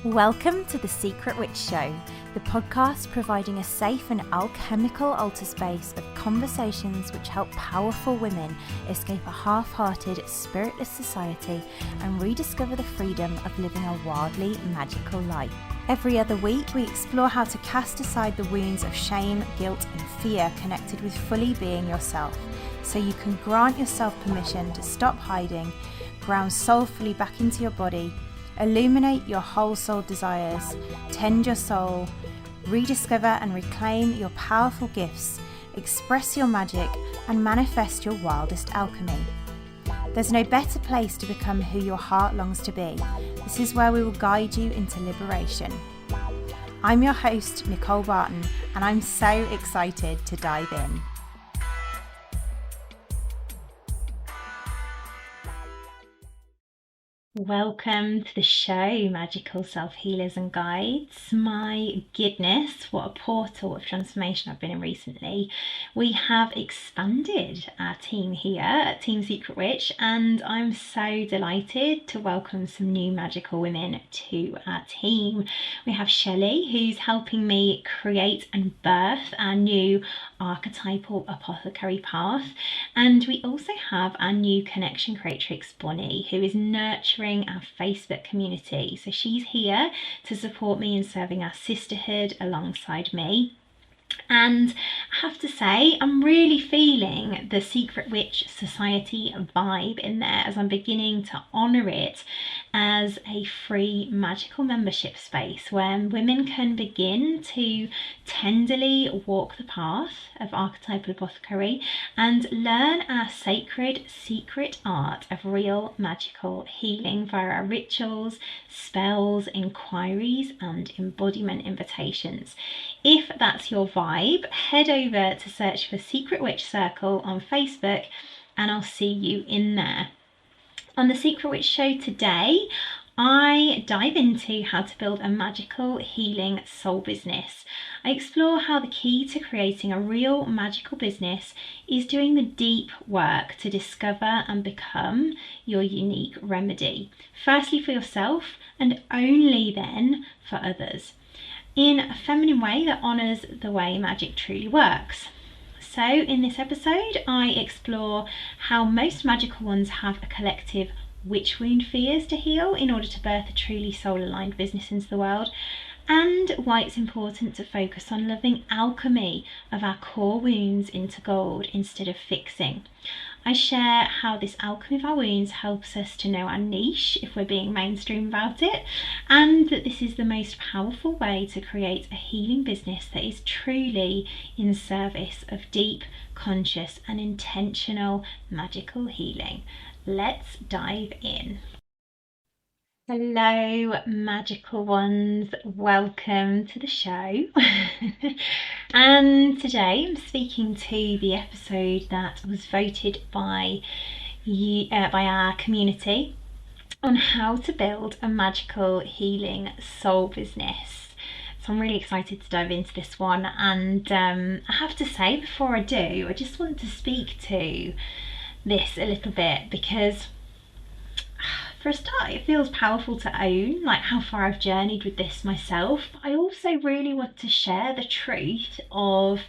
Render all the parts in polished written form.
Welcome to The Secret Witch Show, the podcast providing a safe and alchemical altar space of conversations which help powerful women escape a half-hearted, spiritless society and rediscover the freedom of living a wildly magical life. Every other week, we explore how to cast aside the wounds of shame, guilt, and fear connected with fully being yourself, so you can grant yourself permission to stop hiding, ground soulfully back into your body, illuminate your whole soul desires, tend your soul, rediscover and reclaim your powerful gifts, express your magic, and manifest your wildest alchemy. There's no better place to become who your heart longs to be. This is where we will guide you into liberation. I'm your host, Nicole Barton, and I'm so excited to dive in. Welcome to the show, magical self-healers and guides. My goodness, what a portal of transformation I've been in recently. We have expanded our team here at Team Secret Witch, and I'm so delighted to welcome some new magical women to our team. We have Shelley, who's helping me create and birth our new archetypal apothecary path, and we also have our new connection creatrix, Bonnie, who is nurturing our Facebook community. So she's here to support me in serving our sisterhood alongside me. And I have to say, I'm really feeling the Secret Witch Society vibe in there as I'm beginning to honour it as a free magical membership space where women can begin to tenderly walk the path of archetypal apothecary and learn our sacred secret art of real magical healing via our rituals, spells, inquiries, and embodiment invitations. If that's your vibe, head over to search for Secret Witch Circle on Facebook and I'll see you in there. On the Secret Witch Show today, I dive into how to build a magical healing soul business. I explore how the key to creating a real magical business is doing the deep work to discover and become your unique remedy. Firstly for yourself and only then for others, in a feminine way that honours the way magic truly works. So in this episode, I explore how most magical ones have a collective witch wound fears to heal in order to birth a truly soul-aligned business into the world, and why it's important to focus on loving alchemy of our core wounds into gold instead of fixing. I share how this alchemy of our wounds helps us to know our niche if we're being mainstream about it, and that this is the most powerful way to create a healing business that is truly in service of deep, conscious and intentional magical healing. Let's dive in. Hello magical ones, welcome to the show. And today I'm speaking to the episode that was voted by our community on how to build a magical healing soul business. So I'm really excited to dive into this one, and I have to say before I do, I just want to speak to this a little bit because for a start, it feels powerful to own like how far I've journeyed with this myself. I also really want to share the truth of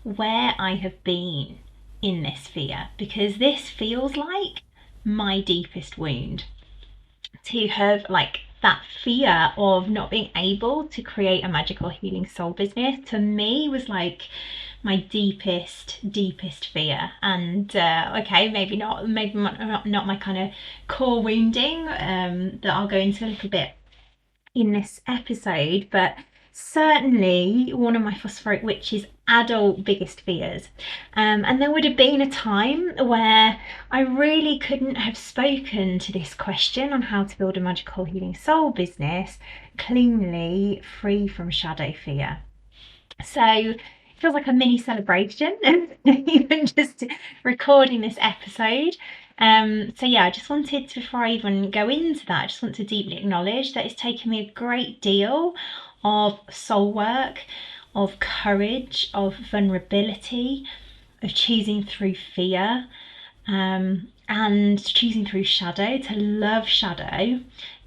where I have been in this fear, because this feels like my deepest wound. To have like that fear of not being able to create a magical healing soul business, to me was like my deepest fear. And okay, maybe not my kind of core wounding that I'll go into a little bit in this episode, but certainly one of my phosphoric witch's adult biggest fears. And there would have been a time where I really couldn't have spoken to this question on how to build a magical healing soul business cleanly, free from shadow fear. So it feels like a mini celebration, even just recording this episode. So yeah, I just wanted to, before I even go into that, I just want to deeply acknowledge that it's taken me a great deal of soul work, of courage, of vulnerability, of choosing through fear, and choosing through shadow, to love shadow,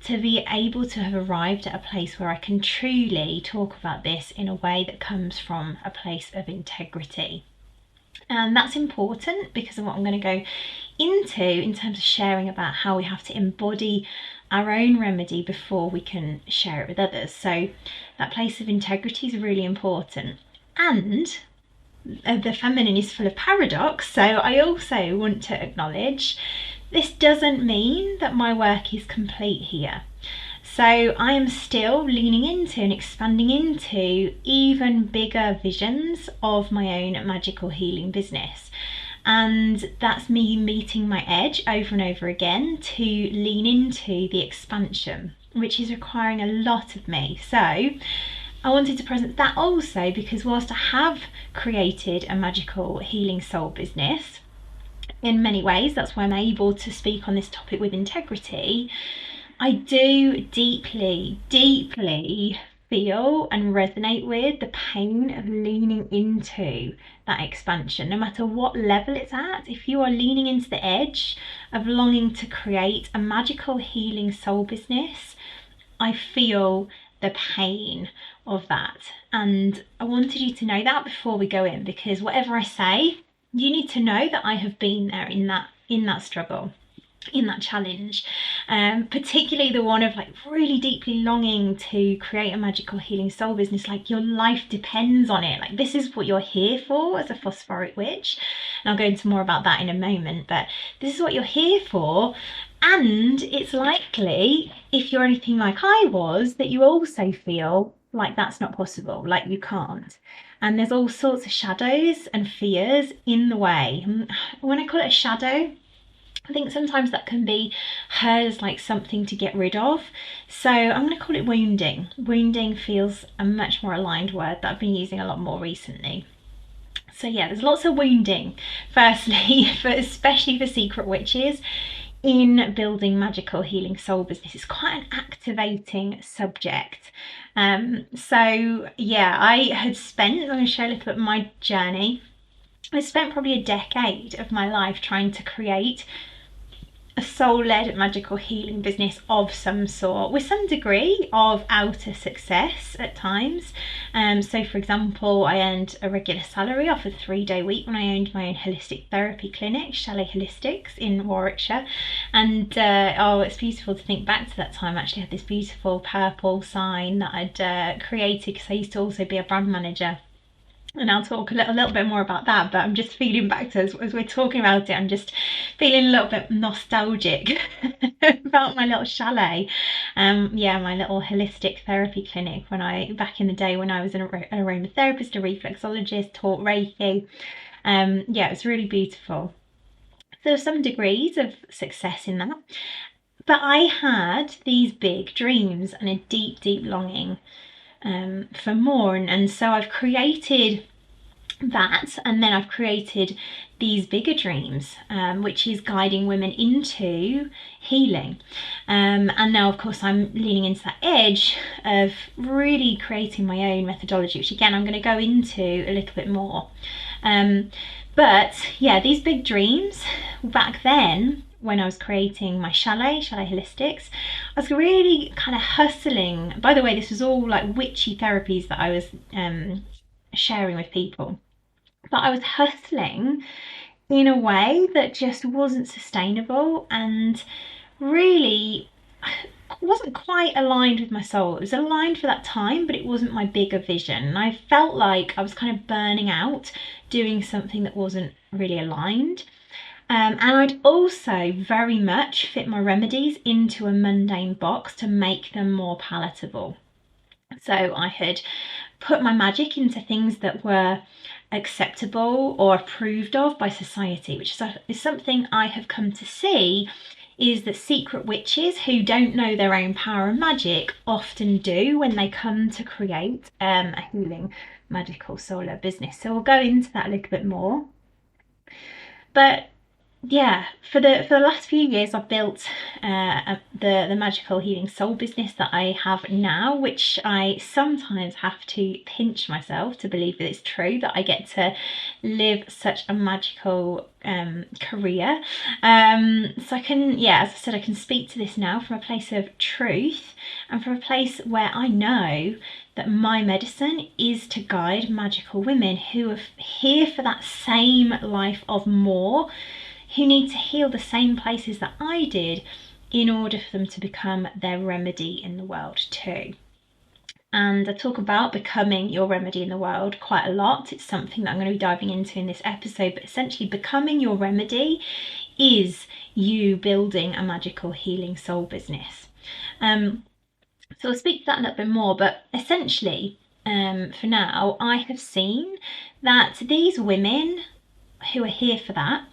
to be able to have arrived at a place where I can truly talk about this in a way that comes from a place of integrity. And that's important because of what I'm going to go into in terms of sharing about how we have to embody our own remedy before we can share it with others. So that place of integrity is really important. And the feminine is full of paradox, so I also want to acknowledge this doesn't mean that my work is complete here. So I am still leaning into and expanding into even bigger visions of my own magical healing business. And that's me meeting my edge over and over again to lean into the expansion, which is requiring a lot of me. So I wanted to present that also because whilst I have created a magical healing soul business, in many ways, that's why I'm able to speak on this topic with integrity, I do deeply, deeply feel and resonate with the pain of leaning into that expansion, no matter what level it's at. If you are leaning into the edge of longing to create a magical healing soul business, I feel the pain of that. And I wanted you to know that before we go in, because whatever I say, you need to know that I have been there in that struggle, in that challenge, particularly the one of like really deeply longing to create a magical healing soul business. Like your life depends on it. Like this is what you're here for as a phosphoric witch, and I'll go into more about that in a moment, but this is what you're here for. And it's likely, if you're anything like I was, that you also feel like that's not possible, like you can't. And there's all sorts of shadows and fears in the way. When I call it a shadow, I think sometimes that can be heard as like something to get rid of. So I'm going to call it wounding. Wounding feels a much more aligned word that I've been using a lot more recently. So yeah, there's lots of wounding, firstly, especially for secret witches, in building magical healing soul business. It's quite an activating subject. So yeah, I'm going to share a little bit of my journey. I spent probably a decade of my life trying to create a soul-led magical healing business of some sort, with some degree of outer success at times. So for example, I earned a regular salary off a 3-day week when I owned my own holistic therapy clinic, Chalet Holistics, in Warwickshire. And oh, it's beautiful to think back to that time. I actually had this beautiful purple sign that I'd created because I used to also be a brand manager. And I'll talk a little bit more about that, but I'm just feeling back to, as we're talking about it, I'm just feeling a little bit nostalgic about my little chalet. Yeah, my little holistic therapy clinic back in the day when I was an aromatherapist, a reflexologist, taught Reiki. Yeah, it was really beautiful. There were some degrees of success in that, but I had these big dreams and a deep, deep longing for more, and so I've created that, and then I've created these bigger dreams, which is guiding women into healing, and now of course I'm leaning into that edge of really creating my own methodology, which again I'm going to go into a little bit more. But yeah, these big dreams back then, when I was creating my Chalet Holistics, I was really kind of hustling. By the way, this was all like witchy therapies that I was sharing with people. But I was hustling in a way that just wasn't sustainable and really wasn't quite aligned with my soul. It was aligned for that time, but it wasn't my bigger vision. And I felt like I was kind of burning out doing something that wasn't really aligned. And I'd also very much fit my remedies into a mundane box to make them more palatable. So I had put my magic into things that were acceptable or approved of by society, which is something I have come to see is that secret witches who don't know their own power and magic often do when they come to create a healing magical solar business. So we'll go into that a little bit more. But yeah, for the last few years, I've built the magical healing soul business that I have now, which I sometimes have to pinch myself to believe that it's true that I get to live such a magical career. So I can, yeah, as I said, I can speak to this now from a place of truth and from a place where I know that my medicine is to guide magical women who are here for that same life of more, who need to heal the same places that I did in order for them to become their remedy in the world too. And I talk about becoming your remedy in the world quite a lot. It's something that I'm going to be diving into in this episode, but essentially becoming your remedy is you building a magical healing soul business. So I'll speak to that a little bit more, but essentially, for now, I have seen that these women who are here for that,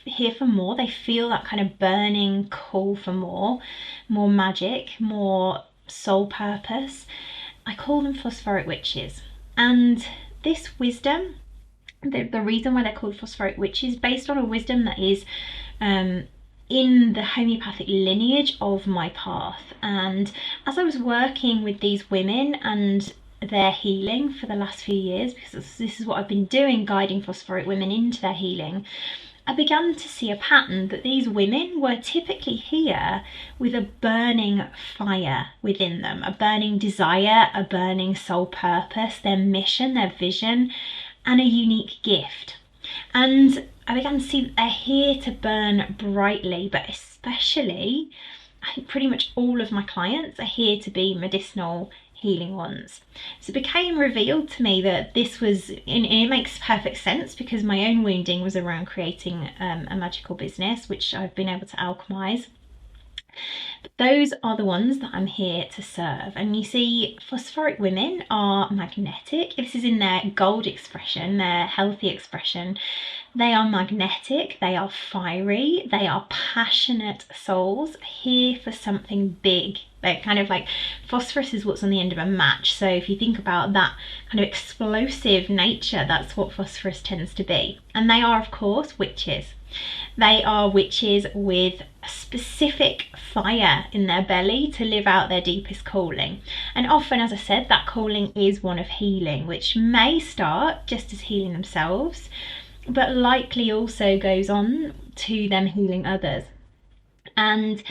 here for more, they feel that kind of burning call for more magic, more soul purpose. I call them phosphoric witches. And this wisdom, the reason why they're called phosphoric witches, based on a wisdom that is in the homeopathic lineage of my path. And as I was working with these women and their healing for the last few years, because this is what I've been doing, guiding phosphoric women into their healing, I began to see a pattern that these women were typically here with a burning fire within them, a burning desire, a burning soul purpose, their mission, their vision, and a unique gift. And I began to see that they're here to burn brightly, but especially, I think pretty much all of my clients are here to be medicinal healing ones. So it became revealed to me that this was, and it makes perfect sense because my own wounding was around creating a magical business, which I've been able to alchemize. But those are the ones that I'm here to serve. And you see, phosphoric women are magnetic. This is in their gold expression, their healthy expression. They are magnetic, they are fiery, they are passionate souls here for something big. They're kind of like, phosphorus is what's on the end of a match. So if you think about that kind of explosive nature, that's what phosphorus tends to be. And they are, of course, witches. They are witches with a specific fire in their belly to live out their deepest calling. And often, as I said, that calling is one of healing, which may start just as healing themselves, but likely also goes on to them healing others. And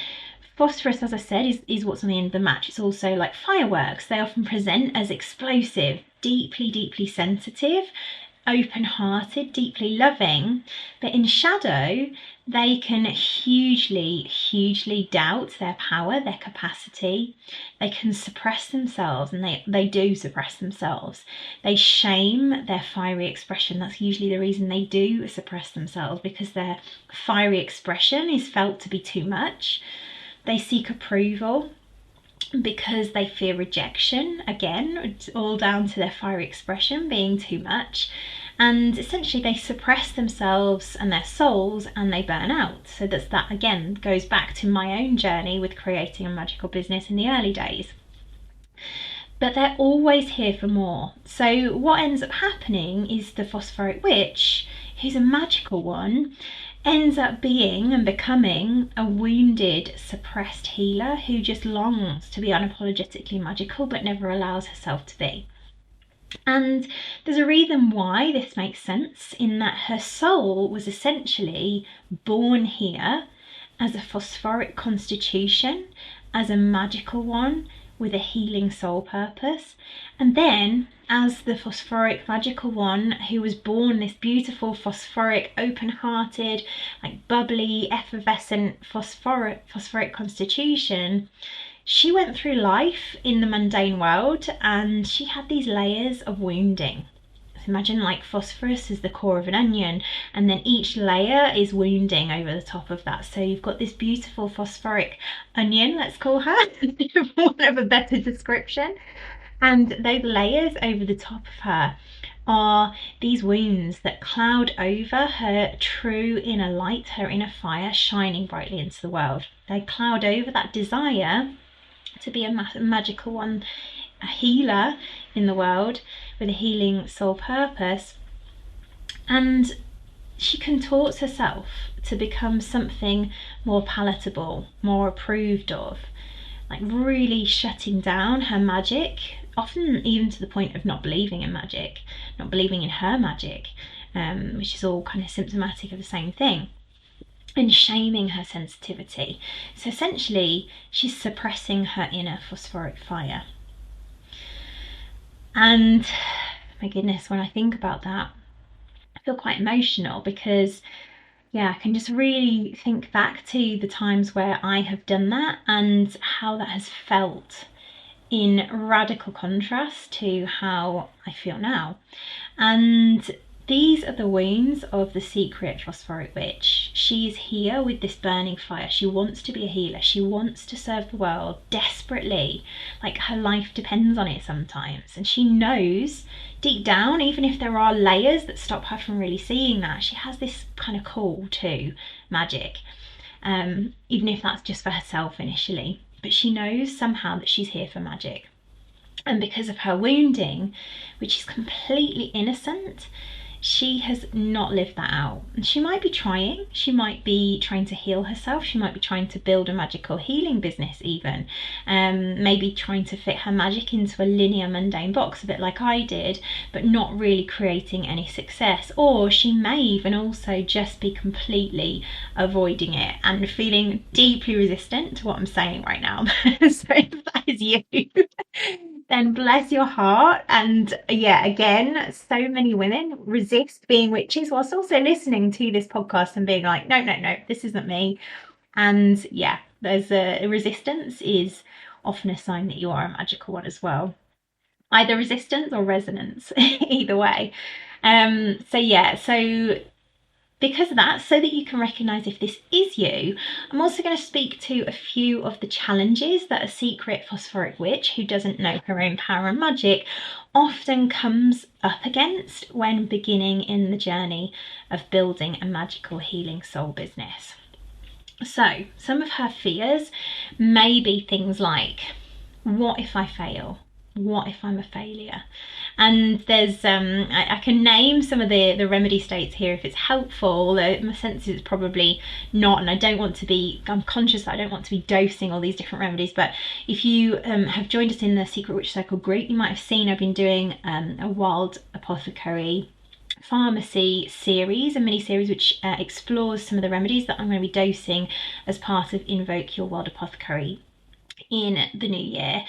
phosphorus, as I said, is what's on the end of the match. It's also like fireworks. They often present as explosive, deeply, deeply sensitive, open-hearted, deeply loving, but in shadow they can hugely doubt their power, their capacity. They can suppress themselves, and they do suppress themselves. They shame their fiery expression. That's usually the reason they do suppress themselves, because their fiery expression is felt to be too much. They seek approval because they fear rejection. Again, it's all down to their fiery expression being too much. And essentially they suppress themselves and their souls, and they burn out. So that again goes back to my own journey with creating a magical business in the early days. But they're always here for more. So what ends up happening is the phosphoric witch, who's a magical one, ends up being and becoming a wounded, suppressed healer who just longs to be unapologetically magical but never allows herself to be. And there's a reason why this makes sense, in that her soul was essentially born here as a phosphoric constitution, as a magical one with a healing soul purpose. And then as the phosphoric magical one who was born this beautiful phosphoric, open-hearted, like bubbly, effervescent phosphoric constitution, she went through life in the mundane world and she had these layers of wounding. So imagine like phosphorus is the core of an onion, and then each layer is wounding over the top of that. So you've got this beautiful phosphoric onion, let's call her, for want of a better description. And those layers over the top of her are these wounds that cloud over her true inner light, her inner fire shining brightly into the world. They cloud over that desire to be a magical one, a healer in the world with a healing soul purpose. And she contorts herself to become something more palatable, more approved of, like really shutting down her magic, often even to the point of not believing in magic, not believing in her magic, which is all kind of symptomatic of the same thing, and shaming her sensitivity. So essentially, she's suppressing her inner phosphoric fire. And my goodness, when I think about that, I feel quite emotional because I can just really think back to the times where I have done that and how that has felt in radical contrast to how I feel now. And these are the wounds of the secret phosphoric witch. She is here with this burning fire. She wants to be a healer. She wants to serve the world desperately. Like her life depends on it sometimes. And she knows deep down, even if there are layers that stop her from really seeing that, she has this kind of call to magic. Even if that's just for herself initially. But she knows somehow that she's here for magic. And because of her wounding, which is completely innocent, she has not lived that out. And she might be trying to heal herself, she might be trying to build a magical healing business even, maybe trying to fit her magic into a linear mundane box, a bit like I did, but not really creating any success. Or she may even also just be completely avoiding it and feeling deeply resistant to what I'm saying right now. So if that is you, then bless your heart. And again, so many women resist being witches whilst also listening to this podcast and being like, no, this isn't me. And there's a resistance is often a sign that you are a magical one as well. Either resistance or resonance, either way. So because of that, so that you can recognize if this is you, I'm also going to speak to a few of the challenges that a secret phosphoric witch who doesn't know her own power and magic often comes up against when beginning in the journey of building a magical healing soul business. So some of her fears may be things like, what if I fail? What if I'm a failure? And there's I can name some of the remedy states here if it's helpful. My sense is probably not, and I'm conscious that I don't want to be dosing all these different remedies. But if you have joined us in the Secret Witch Circle group, you might have seen I've been doing a wild apothecary pharmacy series, a mini series which explores some of the remedies that I'm going to be dosing as part of Invoke Your Wild Apothecary in the new year.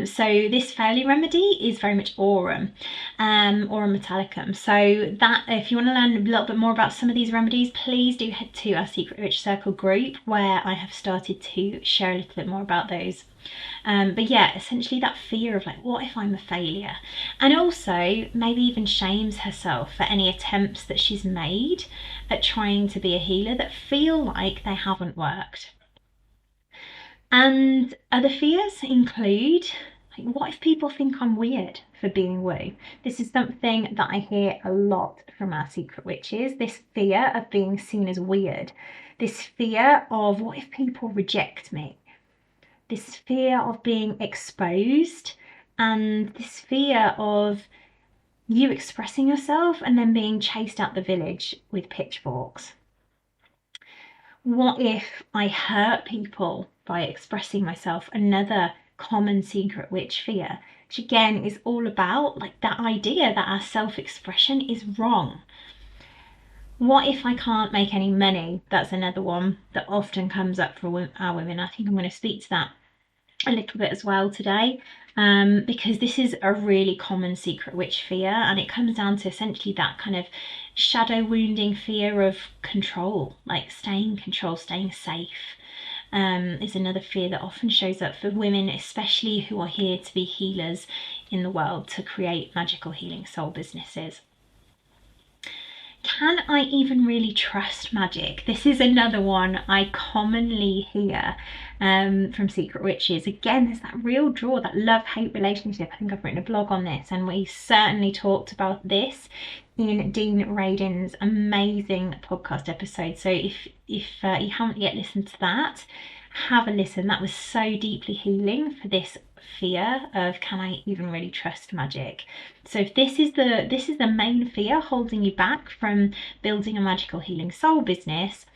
So this fairy remedy is very much aurum metallicum. So that if you want to learn a little bit more about some of these remedies, please do head to our Secret Witch Circle group where I have started to share a little bit more about those. But essentially that fear of like, what if I'm a failure? And also maybe even shames herself for any attempts that she's made at trying to be a healer that feel like they haven't worked. And other fears include, like, what if people think I'm weird for being woo? This is something that I hear a lot from our secret witches, this fear of being seen as weird, this fear of what if people reject me, this fear of being exposed, and this fear of you expressing yourself and then being chased out the village with pitchforks. What if I hurt people by expressing myself? Another common secret witch fear, which again is all about like that idea that our self-expression is wrong. What if I can't make any money? That's another one that often comes up for our women. I think I'm going to speak to that a little bit as well today, because this is a really common secret witch fear, and it comes down to essentially that kind of shadow wounding fear of control, like staying in control, staying safe, is another fear that often shows up for women, especially who are here to be healers in the world, to create magical healing soul businesses. Can I even really trust magic? This is another one I commonly hear from secret witches. Again, there's that real draw, that love-hate relationship. I think I've written a blog on this, and we certainly talked about this in Dean Radin's amazing podcast episode. So if you haven't yet listened to that, have a listen. That was so deeply healing for this fear of, can I even really trust magic? So if this is the main fear holding you back from building a magical healing soul business,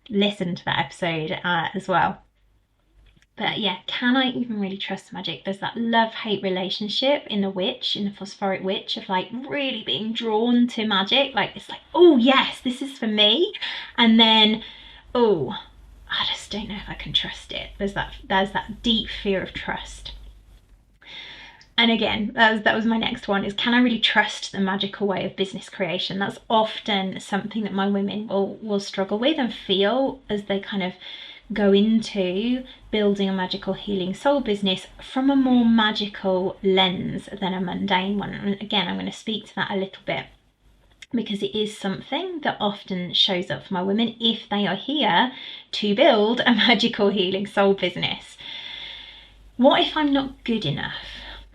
listen to that episode as well. But yeah, can I even really trust magic? There's that love-hate relationship in the witch, in the phosphoric witch, of like really being drawn to magic. Like it's like, oh yes, this is for me. And then, oh, I just don't know if I can trust it. There's that deep fear of trust. And again, that was my next one, is can I really trust the magical way of business creation? That's often something that my women will struggle with and feel as they kind of go into building a magical healing soul business from a more magical lens than a mundane one. And again, I'm going to speak to that a little bit, because it is something that often shows up for my women if they are here to build a magical healing soul business. What if I'm not good enough?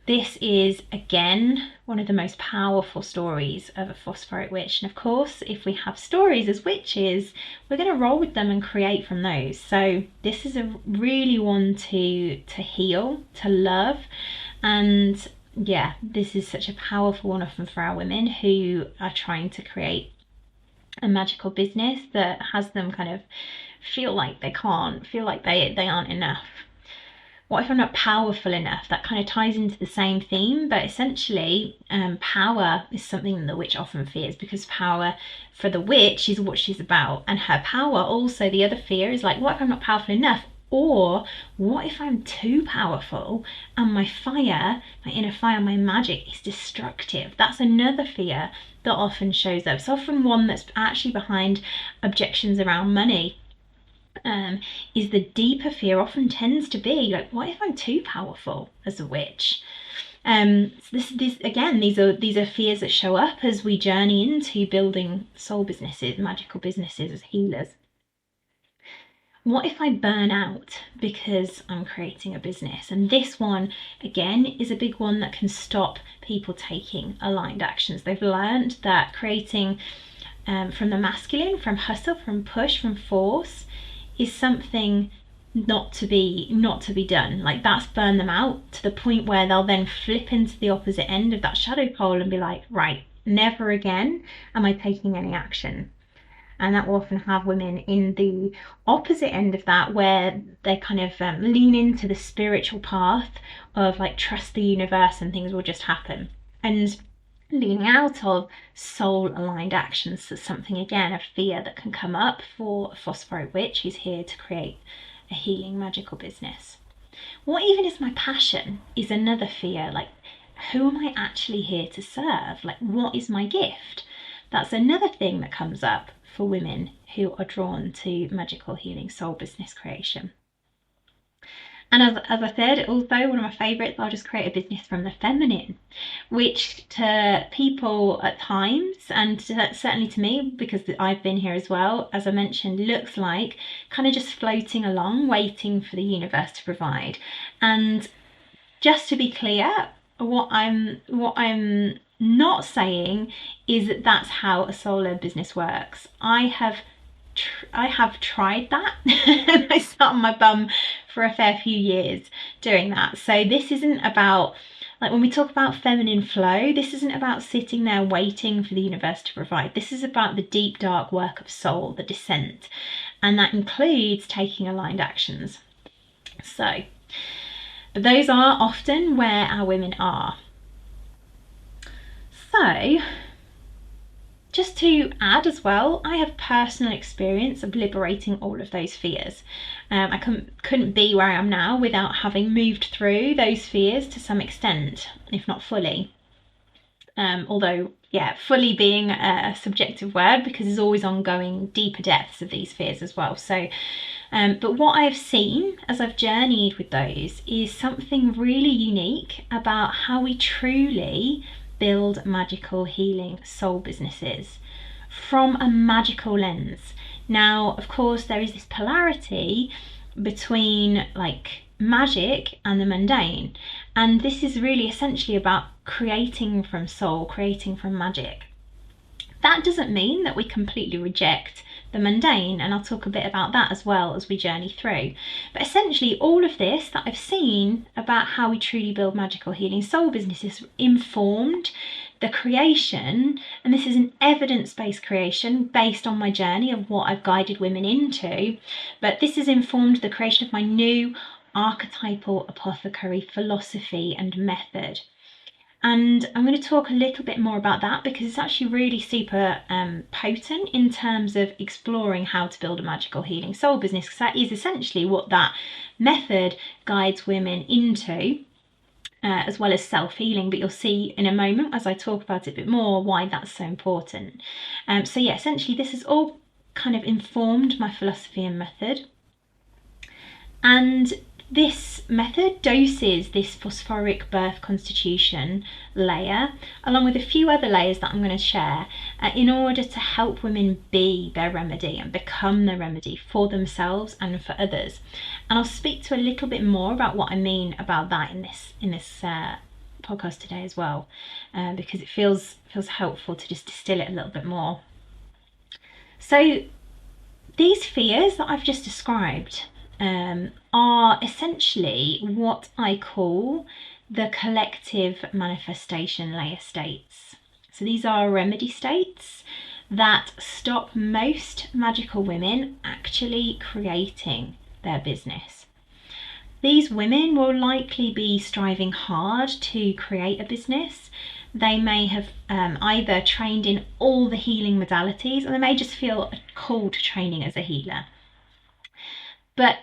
This is, again, one of the most powerful stories of a phosphoric witch. And of course, if we have stories as witches, we're going to roll with them and create from those. So this is a really one to heal, to love. And yeah, this is such a powerful one often for our women who are trying to create a magical business that has them kind of feel like they can't, feel like they aren't enough. What if I'm not powerful enough? That kind of ties into the same theme, but essentially power is something the witch often fears, because power for the witch is what she's about. And her power also, the other fear is like, what if I'm not powerful enough? Or what if I'm too powerful and my fire, my inner fire, my magic is destructive? That's another fear that often shows up. It's often one that's actually behind objections around money. Is the deeper fear often tends to be like, what if I'm too powerful as a witch? So this again, these are fears that show up as we journey into building soul businesses, magical businesses as healers. What if I burn out because I'm creating a business? And this one, again, is a big one that can stop people taking aligned actions. They've learned that creating from the masculine, from hustle, from push, from force, is something not to be done. Like that's burned them out to the point where they'll then flip into the opposite end of that shadow pole and be like, right, never again am I taking any action. And that will often have women in the opposite end of that, where they kind of lean into the spiritual path of like, trust the universe and things will just happen. And leaning out of soul aligned actions. That's something, again, a fear that can come up for a phosphoric witch who's here to create a healing magical business. What even is my passion is another fear. Like, who am I actually here to serve? Like, what is my gift? That's another thing that comes up for women who are drawn to magical healing soul business creation. And as I said, also one of my favourites, I'll just create a business from the feminine, which to people at times, and certainly to me, because I've been here as well, as I mentioned, looks like kind of just floating along, waiting for the universe to provide. And just to be clear, what I'm not saying is that that's how a soul-led business works. I have tried that. I sat on my bum for a fair few years doing that. So this isn't about, like when we talk about feminine flow, this isn't about sitting there waiting for the universe to provide. This is about the deep, dark work of soul, the descent. And that includes taking aligned actions. So, but those are often where our women are. So, just to add as well, I have personal experience of liberating all of those fears. I couldn't be where I am now without having moved through those fears to some extent, if not fully. Although, yeah, fully being a subjective word, because there's always ongoing deeper depths of these fears as well. So, but what I've seen as I've journeyed with those is something really unique about how we truly build magical healing soul businesses from a magical lens. Now, of course, there is this polarity between like magic and the mundane, and this is really essentially about creating from soul, creating from magic. That doesn't mean that we completely reject the mundane, and I'll talk a bit about that as well as we journey through. But essentially all of this that I've seen about how we truly build magical healing soul businesses informed the creation, and this is an evidence-based creation based on my journey of what I've guided women into, but this has informed the creation of my new archetypal apothecary philosophy and method. And I'm going to talk a little bit more about that because it's actually really super potent in terms of exploring how to build a magical healing soul business, because that is essentially what that method guides women into, as well as self-healing. But you'll see in a moment as I talk about it a bit more why that's so important. So yeah, essentially this has all kind of informed my philosophy and method. And this method doses this phosphoric birth constitution layer, along with a few other layers that I'm going to share, in order to help women be their remedy and become their remedy for themselves and for others. And I'll speak to a little bit more about what I mean about that in this podcast today as well, because it feels helpful to just distill it a little bit more. So these fears that I've just described are essentially what I call the collective manifestation layer states. So these are remedy states that stop most magical women actually creating their business. These women will likely be striving hard to create a business. They may have either trained in all the healing modalities, or they may just feel called to training as a healer. But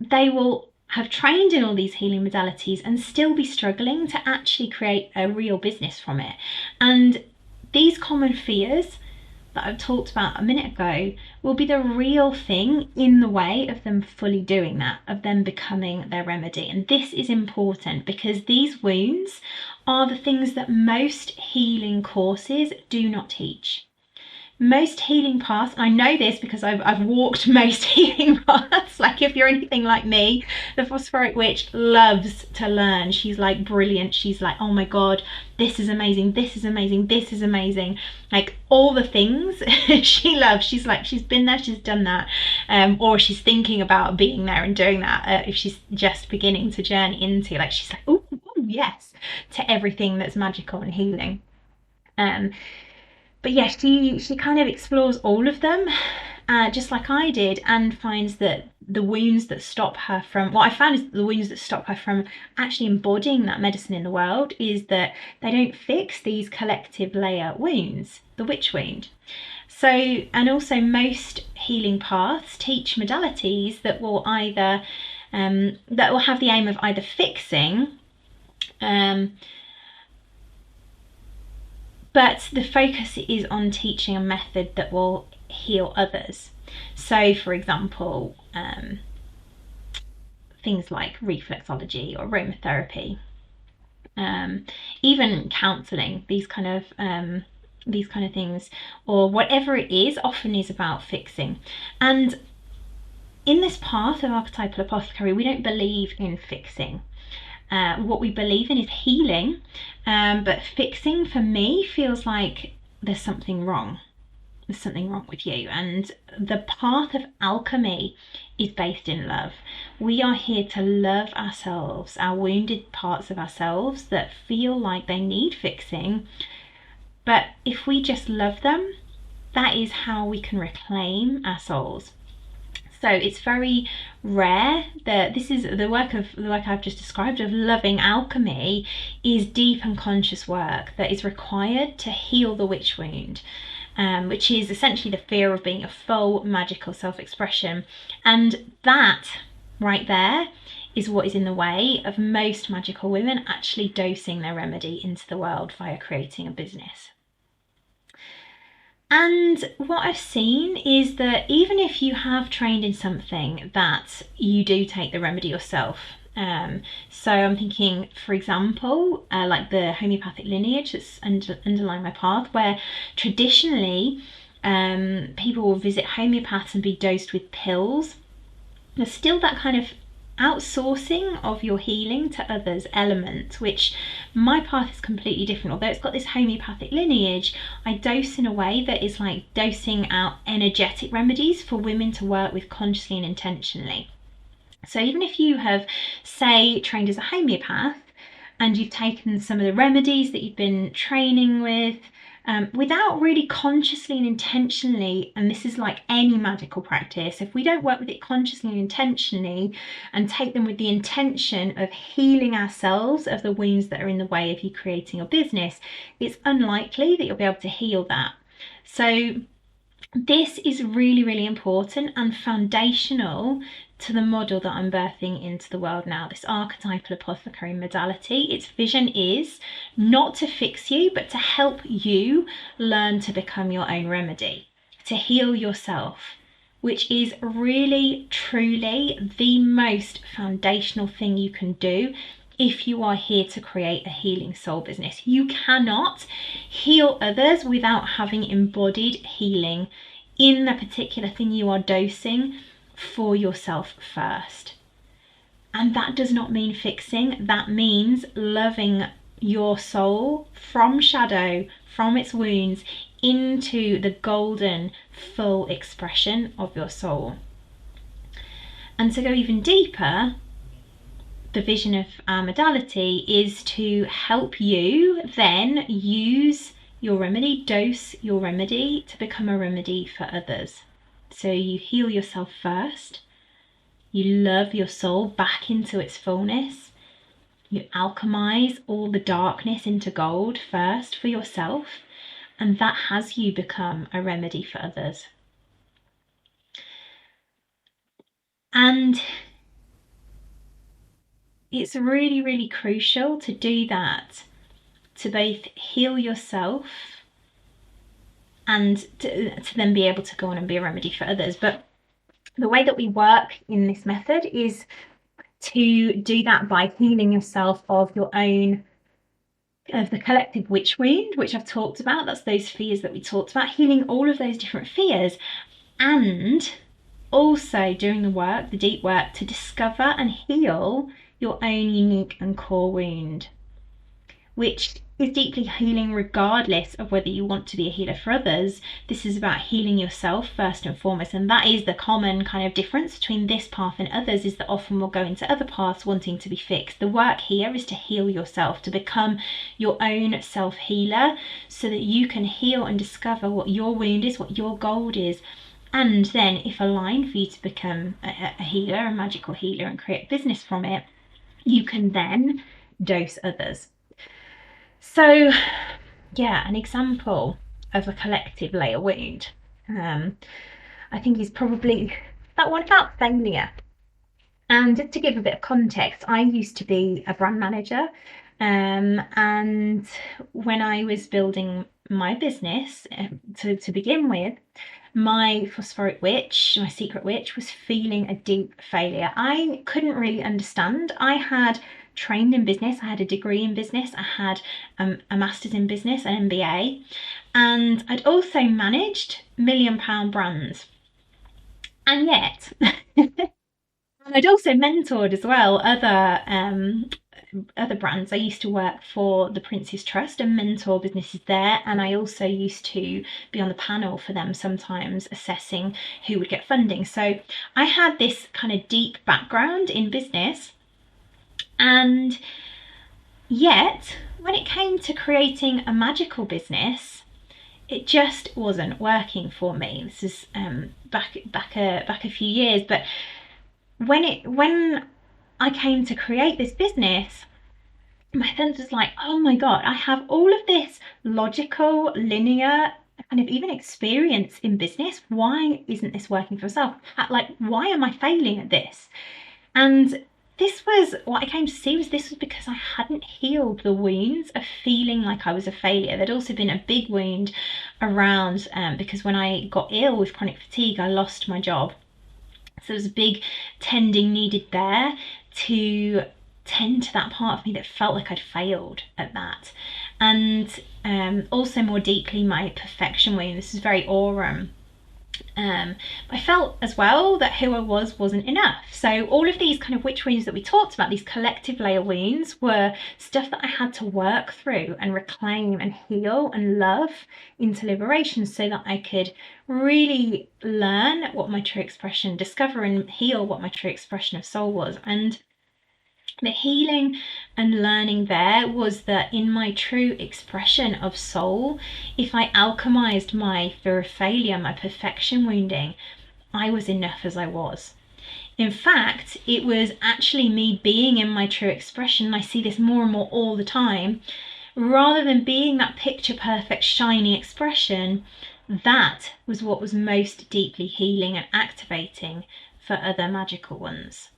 they will have trained in all these healing modalities and still be struggling to actually create a real business from it. And these common fears that I've talked about a minute ago will be the real thing in the way of them fully doing that, of them becoming their remedy. And this is important because these wounds are the things that most healing courses do not teach. Most healing paths, I know this because I've walked most healing paths, like if you're anything like me, the phosphoric witch loves to learn. She's like brilliant. She's like, oh my God, this is amazing, this is amazing, this is amazing. Like all the things she loves. She's like, she's been there, she's done that, or she's thinking about being there and doing that if she's just beginning to journey into, like, she's like, oh yes, to everything that's magical and healing. But yeah, she kind of explores all of them, just like I did, and finds that the wounds that stop her from, what I found is the wounds that stop her from actually embodying that medicine in the world is that they don't fix these collective layer wounds, the witch wound. So, and also most healing paths teach modalities that will either, that will have the aim of either fixing, but the focus is on teaching a method that will heal others. So, for example, things like reflexology or aromatherapy, even counselling, these kind of things, or whatever it is, often is about fixing. And in this path of archetypal apothecary, we don't believe in fixing. What we believe in is healing, but fixing for me feels like there's something wrong. There's something wrong with you. And the path of alchemy is based in love. We are here to love ourselves, our wounded parts of ourselves that feel like they need fixing. But if we just love them, that is how we can reclaim our souls. So it's very rare that this is the work I've just described of loving alchemy is deep and conscious work that is required to heal the witch wound, which is essentially the fear of being a full magical self-expression. And that right there is what is in the way of most magical women actually dosing their remedy into the world via creating a business. And what I've seen is that even if you have trained in something, that you do take the remedy yourself. So I'm thinking, for example, like the homeopathic lineage that's underlying my path, where traditionally people will visit homeopaths and be dosed with pills. There's still that kind of outsourcing of your healing to others element, which my path is completely different. Although it's got this homeopathic lineage, I dose in a way that is like dosing out energetic remedies for women to work with consciously and intentionally. So even if you have, say, trained as a homeopath and you've taken some of the remedies that you've been training with, without really consciously and intentionally, and this is like any magical practice, if we don't work with it consciously and intentionally and take them with the intention of healing ourselves of the wounds that are in the way of you creating your business, it's unlikely that you'll be able to heal that. So this is really, really important and foundational to the model that I'm birthing into the world now, this archetypal apothecary modality. Its vision is not to fix you, but to help you learn to become your own remedy, to heal yourself, which is really, truly the most foundational thing you can do if you are here to create a healing soul business. You cannot heal others without having embodied healing in the particular thing you are dosing for yourself first. And that does not mean fixing. That means loving your soul from shadow, from its wounds, into the golden full expression of your soul. And to go even deeper, the vision of our modality is to help you then use your remedy, dose your remedy to become a remedy for others. So you heal yourself first, you love your soul back into its fullness, you alchemize all the darkness into gold first for yourself, and that has you become a remedy for others. And it's really, really crucial to do that, to both heal yourself and to then be able to go on and be a remedy for others. But the way that we work in this method is to do that by healing yourself of your own, of the collective witch wound, which I've talked about. That's those fears that we talked about, healing all of those different fears, and also doing the work, the deep work, to discover and heal your own unique and core wound, which is deeply healing regardless of whether you want to be a healer for others. This is about healing yourself first and foremost, and that is the common kind of difference between this path and others, is that often we'll go into other paths wanting to be fixed. The work here is to heal yourself, to become your own self-healer, so that you can heal and discover what your wound is, what your gold is, and then, if aligned for you to become a healer, a magical healer, and create a business from it, you can then dose others. So yeah, an example of a collective layer wound, I think, is probably that one about failure. And just to give a bit of context, I used to be a brand manager, and when I was building my business, to begin with, my phosphoric witch, my secret witch, was feeling a deep failure. I couldn't really understand. I had trained in business, I had a degree in business, I had a master's in business, an MBA, and I'd also managed £1 million brands. And yet, and I'd also mentored as well other brands. I used to work for the Prince's Trust and mentor businesses there, and I also used to be on the panel for them sometimes, assessing who would get funding. So I had this kind of deep background in business, and yet when it came to creating a magical business, it just wasn't working for me. This is back a few years, but when I came to create this business, my sense was like, oh my God, I have all of this logical, linear, kind of even experience in business. Why isn't this working for myself? Like, why am I failing at this? And this was what I came to see, was this was because I hadn't healed the wounds of feeling like I was a failure. There'd also been a big wound around because when I got ill with chronic fatigue, I lost my job. So there was a big tending needed there to tend to that part of me that felt like I'd failed at that. And also more deeply, my perfection wound. This is very Aurum. I felt as well that who I was wasn't enough. So all of these kind of witch wounds that we talked about, these collective layer wounds, were stuff that I had to work through and reclaim and heal and love into liberation, so that I could really learn what my true expression, discover and heal what my true expression of soul was. And the healing and learning there was that in my true expression of soul, if I alchemized my fear of failure, my perfection wounding, I was enough as I was. In fact, it was actually me being in my true expression. I see this more and more all the time. Rather than being that picture perfect, shiny expression, that was what was most deeply healing and activating for other magical ones.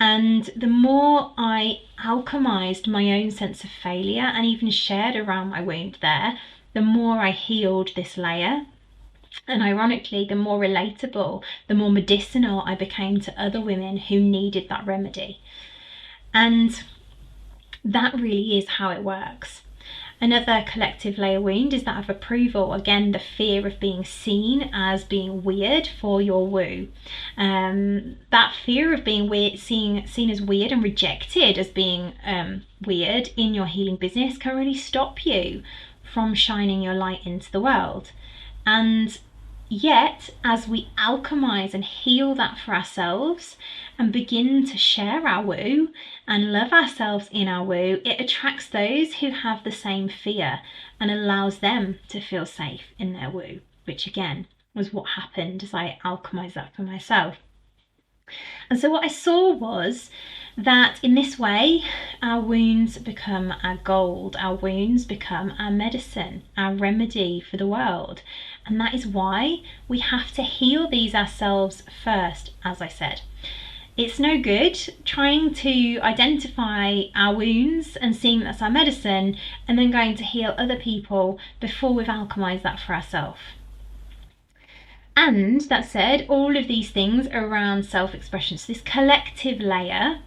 And the more I alchemized my own sense of failure and even shared around my wound there, the more I healed this layer. And ironically, the more relatable, the more medicinal I became to other women who needed that remedy. And that really is how it works. Another collective layer wound is that of approval. Again, the fear of being seen as being weird for your woo. That fear of being weird, seen as weird and rejected as being weird in your healing business can really stop you from shining your light into the world. And yet, as we alchemize and heal that for ourselves and begin to share our woo and love ourselves in our woo, it attracts those who have the same fear and allows them to feel safe in their woo, which again was what happened as I alchemized that for myself. And so what I saw was that in this way, our wounds become our gold, our wounds become our medicine, our remedy for the world. And that is why we have to heal these ourselves first, as I said. It's no good trying to identify our wounds and seeing that's our medicine and then going to heal other people before we've alchemized that for ourselves. And that said, all of these things are around self-expression. So this collective layer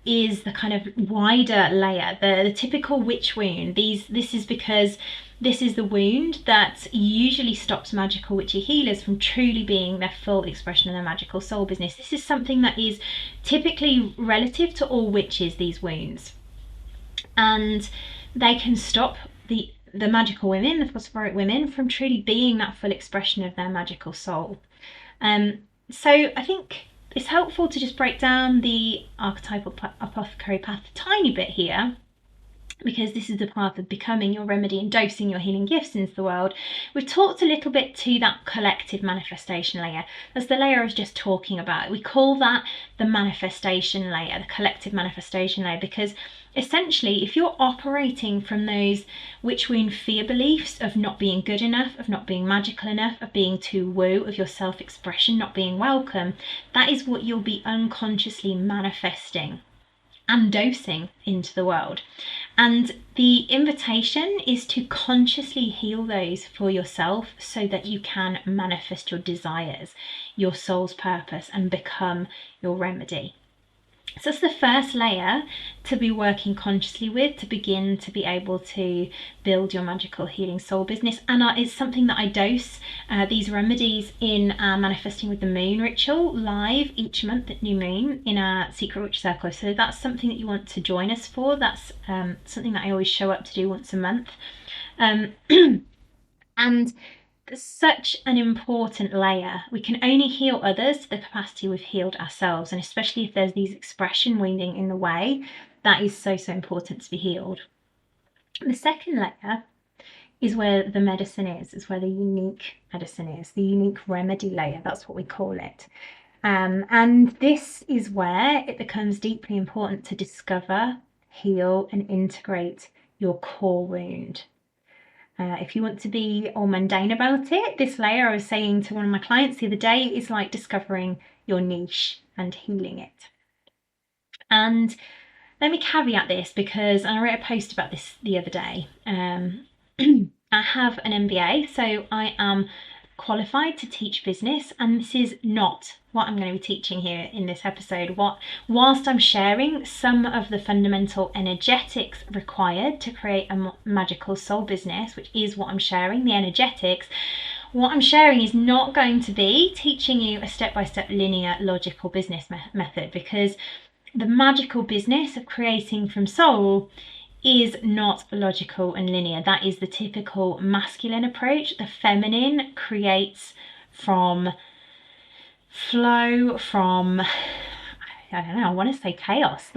is the kind of wider layer, the typical witch wound. This is because this is the wound that usually stops magical witchy healers from truly being their full expression of their magical soul business. This is something that is typically relative to all witches, these wounds. And they can stop the magical women, the phosphoric women, from truly being that full expression of their magical soul. So I think it's helpful to just break down the archetypal apothecary path a tiny bit here, because this is the path of becoming your remedy and dosing your healing gifts into the world. We've talked a little bit to that collective manifestation layer. That's the layer I was just talking about. We call that the manifestation layer, the collective manifestation layer, because essentially, if you're operating from those witch wound fear beliefs of not being good enough, of not being magical enough, of being too woo, of your self-expression not being welcome, that is what you'll be unconsciously manifesting and dosing into the world. And the invitation is to consciously heal those for yourself so that you can manifest your desires, your soul's purpose, and become your remedy. So that's the first layer to be working consciously with, to begin to be able to build your magical healing soul business. And it's something that I dose these remedies in our Manifesting with the Moon ritual live each month at new moon in our Secret Witch Circle. So that's something that you want to join us for. That's something that I always show up to do once a month. And there's such an important layer. We can only heal others to the capacity we've healed ourselves, and especially if there's these expression wounding in the way, that is so important to be healed. The second layer is where the medicine is where the unique medicine is, the unique remedy layer, that's what we call it. And this is where it becomes deeply important to discover, heal, and integrate your core wound. If you want to be all mundane about it, this layer, I was saying to one of my clients the other day, is like discovering your niche and healing it. And let me caveat this, because I wrote a post about this the other day. I have an MBA, so I am qualified to teach business, and this is not what I'm going to be teaching here in this episode. Whilst I'm sharing some of the fundamental energetics required to create a magical soul business, which is what I'm sharing, the energetics, what I'm sharing is not going to be teaching you a step-by-step linear logical business method, because the magical business of creating from soul is not logical and linear. That is the typical masculine approach. The feminine creates from flow, from, I don't know, I want to say chaos.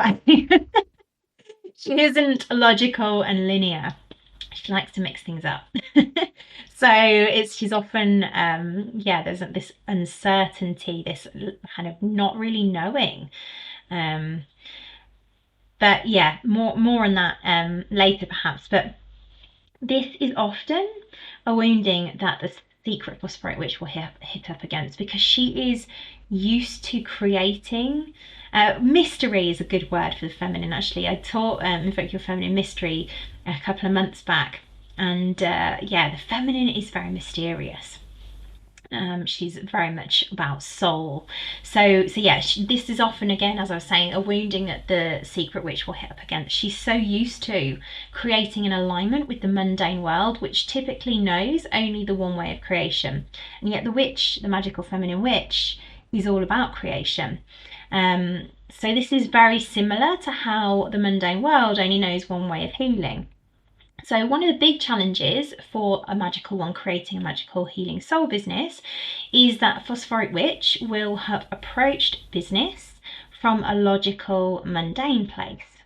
She isn't logical and linear. She likes to mix things up. So she's often, there's this uncertainty, this kind of not really knowing. But yeah, more on that later perhaps. But this is often a wounding that the secret phosphorite witch will hit up against, because she is used to creating. Mystery is a good word for the feminine, actually. I taught Invoke Your Feminine Mystery a couple of months back, and the feminine is very mysterious. She's very much about soul. So yeah, this is often, again, as I was saying, a wounding that the secret witch will hit up against. She's so used to creating an alignment with the mundane world, which typically knows only the one way of creation. And yet the witch, the magical feminine witch, is all about creation. So this is very similar to how the mundane world only knows one way of healing. So one of the big challenges for a magical one creating a magical healing soul business is that phosphoric witch will have approached business from a logical, mundane place.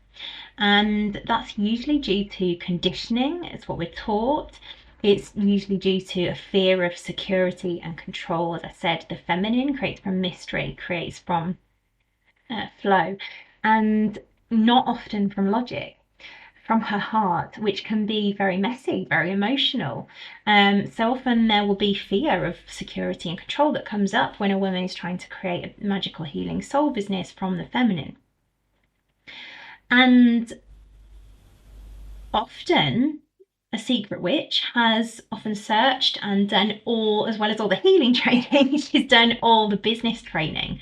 And that's usually due to conditioning. It's what we're taught. It's usually due to a fear of security and control. As I said, the feminine creates from mystery, creates from flow, and not often from logic, from her heart, which can be very messy, very emotional. So often there will be fear of security and control that comes up when a woman is trying to create a magical healing soul business from the feminine. And often a secret witch has often searched and done all, as well as all the healing training, she's done all the business training,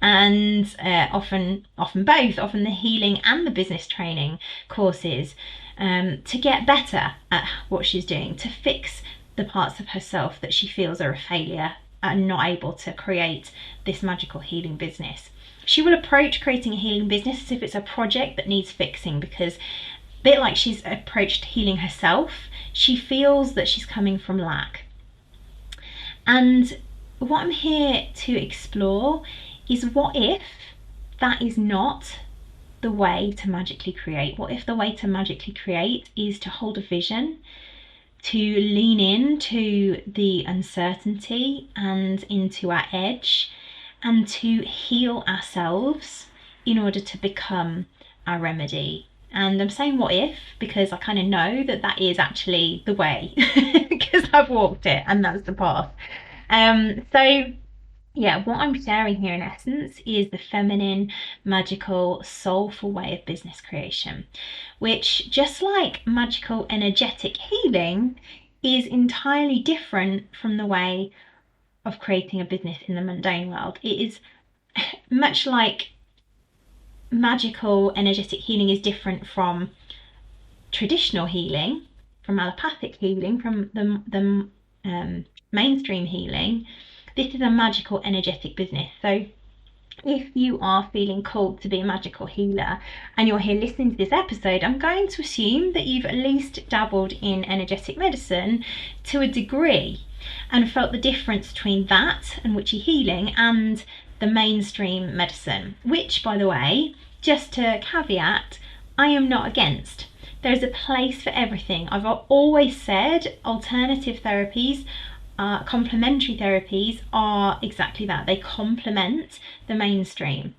and often both, often the healing and the business training courses, to get better at what she's doing, to fix the parts of herself that she feels are a failure and not able to create this magical healing business. She will approach creating a healing business as if it's a project that needs fixing, because bit like she's approached healing herself, she feels that she's coming from lack. And what I'm here to explore is, what if that is not the way to magically create? What if the way to magically create is to hold a vision, to lean into the uncertainty and into our edge, and to heal ourselves in order to become our remedy? And I'm saying what if because I kind of know that that is actually the way, because I've walked it and that's the path. So yeah, what I'm sharing here in essence is the feminine, magical, soulful way of business creation, which, just like magical energetic healing, is entirely different from the way of creating a business in the mundane world. It is much like magical energetic healing is different from traditional healing, from allopathic healing, from the mainstream healing. This is a magical energetic business. So if you are feeling called to be a magical healer and you're here listening to this episode, I'm going to assume that you've at least dabbled in energetic medicine to a degree and felt the difference between that and witchy healing and the mainstream medicine, which, by the way, just to caveat, I am not against. There's a place for everything. I've always said alternative therapies, complementary therapies are exactly that. They complement the mainstream.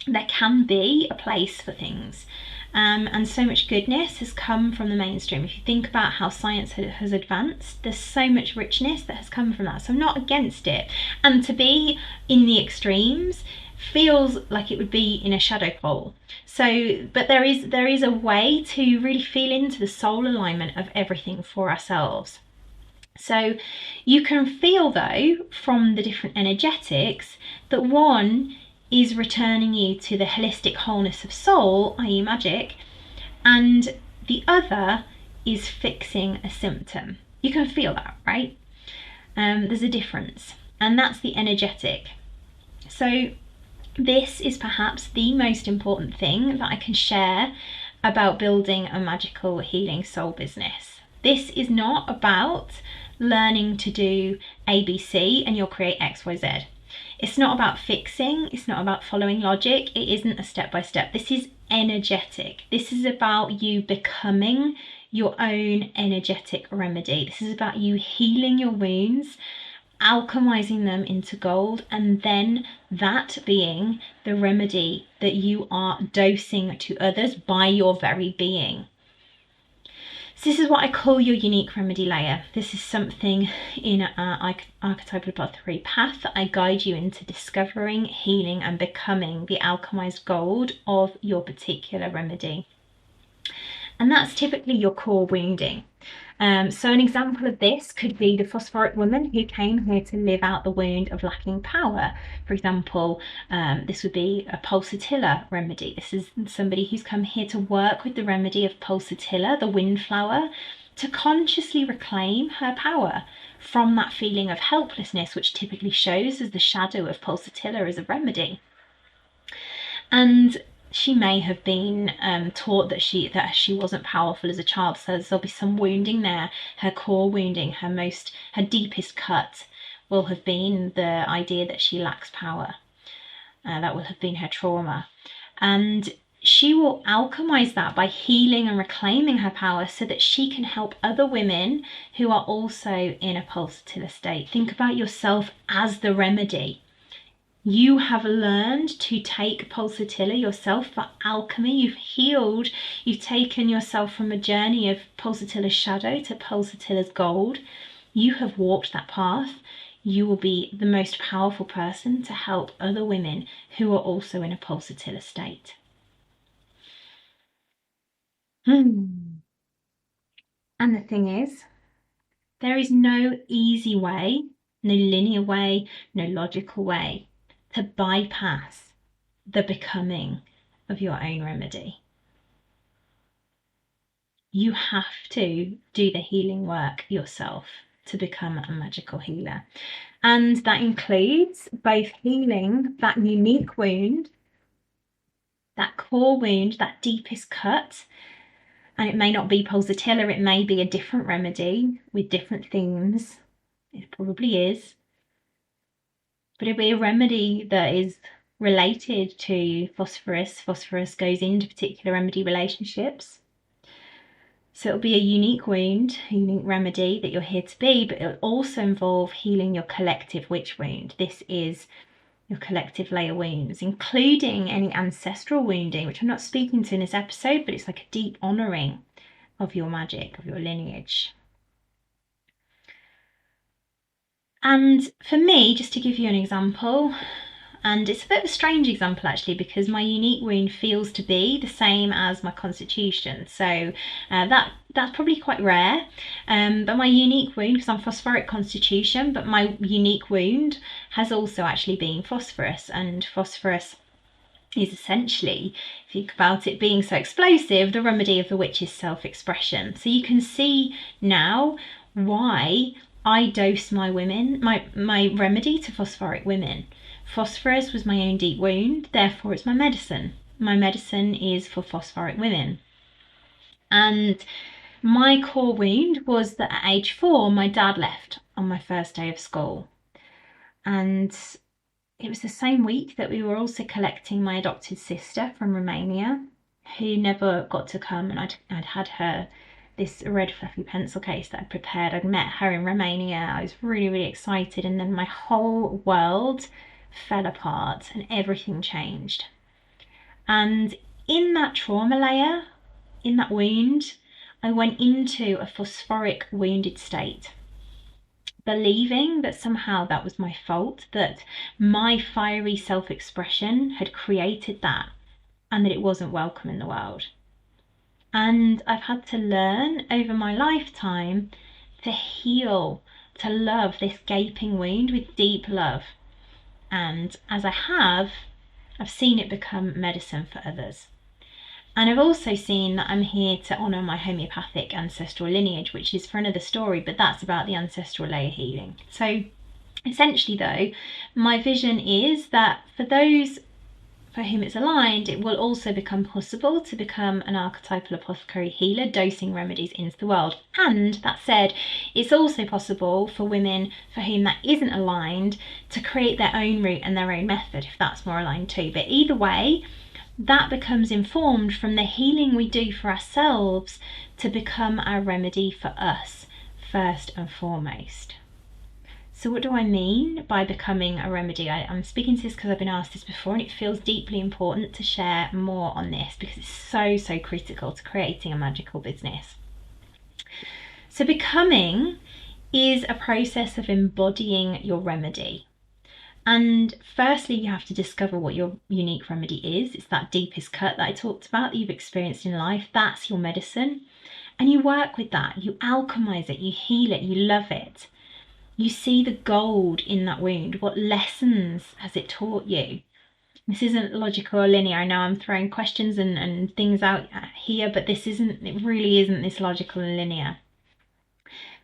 There can be a place for things. And so much goodness has come from the mainstream. If you think about how science has advanced, there's so much richness that has come from that. So I'm not against it. And to be in the extremes feels like it would be in a shadow pole. So, but there is a way to really feel into the soul alignment of everything for ourselves. So you can feel, though, from the different energetics that one is returning you to the holistic wholeness of soul, i.e. magic, and the other is fixing a symptom. You can feel that, right? There's a difference, and that's the energetic. So this is perhaps the most important thing that I can share about building a magical healing soul business. This is not about learning to do ABC and you'll create XYZ. It's not about fixing, it's not about following logic, it isn't a step by step. This is energetic. This is about you becoming your own energetic remedy. This is about you healing your wounds, alchemizing them into gold, and then that being the remedy that you are dosing to others by your very being. So this is what I call your unique remedy layer. This is something in our archetypal plot 3 path that I guide you into discovering, healing, and becoming the alchemized gold of your particular remedy. And that's typically your core wounding. So an example of this could be the phosphoric woman who came here to live out the wound of lacking power. For example, this would be a pulsatilla remedy. This is somebody who's come here to work with the remedy of pulsatilla, the windflower, to consciously reclaim her power from that feeling of helplessness, which typically shows as the shadow of pulsatilla as a remedy. And she may have been taught that she wasn't powerful as a child, so there'll be some wounding there. Her core wounding, her deepest cut will have been the idea that she lacks power. That will have been her trauma, and she will alchemize that by healing and reclaiming her power so that she can help other women who are also in a pulsatilla state. Think about yourself as the remedy. You have learned to take pulsatilla yourself for alchemy. You've healed. You've taken yourself from a journey of pulsatilla's shadow to pulsatilla's gold. You have walked that path. You will be the most powerful person to help other women who are also in a pulsatilla state. And the thing is, there is no easy way, no linear way, no logical way to bypass the becoming of your own remedy. You have to do the healing work yourself to become a magical healer. And that includes both healing that unique wound, that core wound, that deepest cut. And it may not be pulsatilla, it may be a different remedy with different themes. It probably is. But it'll be a remedy that is related to phosphorus. Phosphorus goes into particular remedy relationships. So it'll be a unique wound, a unique remedy that you're here to be, but it'll also involve healing your collective witch wound. This is your collective layer wounds, including any ancestral wounding, which I'm not speaking to in this episode, but it's like a deep honouring of your magic, of your lineage. And for me, just to give you an example, and it's a bit of a strange example actually, because my unique wound feels to be the same as my constitution. So that's probably quite rare. But my unique wound, because I'm phosphoric constitution, but my unique wound has also actually been phosphorus. And phosphorus is essentially, if you think about it being so explosive, the remedy of the witch's self-expression. So you can see now why I dose my women, my remedy to phosphoric women. Phosphorus was my own deep wound, therefore it's my medicine. My medicine is for phosphoric women. And my core wound was that at age 4, my dad left on my first day of school. And it was the same week that we were also collecting my adopted sister from Romania, who never got to come, and I'd had her this red fluffy pencil case that I'd prepared. I'd met her in Romania. I was really, really excited, and then my whole world fell apart and everything changed. And in that trauma layer, in that wound, I went into a phosphoric wounded state, believing that somehow that was my fault, that my fiery self-expression had created that, and that it wasn't welcome in the world. And I've had to learn over my lifetime to heal, to love this gaping wound with deep love. And as I have, I've seen it become medicine for others. And I've also seen that I'm here to honour my homeopathic ancestral lineage, which is for another story, but that's about the ancestral layer healing. So essentially though, my vision is that for those for whom it's aligned, it will also become possible to become an archetypal apothecary healer, dosing remedies into the world. And that said, it's also possible for women for whom that isn't aligned to create their own route and their own method, if that's more aligned too. But either way, that becomes informed from the healing we do for ourselves to become our remedy for us, first and foremost. So what do I mean by becoming a remedy? I'm speaking to this because I've been asked this before, and it feels deeply important to share more on this because it's so critical to creating a magical business. So becoming is a process of embodying your remedy. And firstly, you have to discover what your unique remedy is. It's that deepest cut that I talked about that you've experienced in life. That's your medicine. And you work with that. You alchemize it. You heal it. You love it. You see the gold in that wound. What lessons has it taught you? This isn't logical or linear. I know I'm throwing questions and things out here, but it really isn't this logical and linear.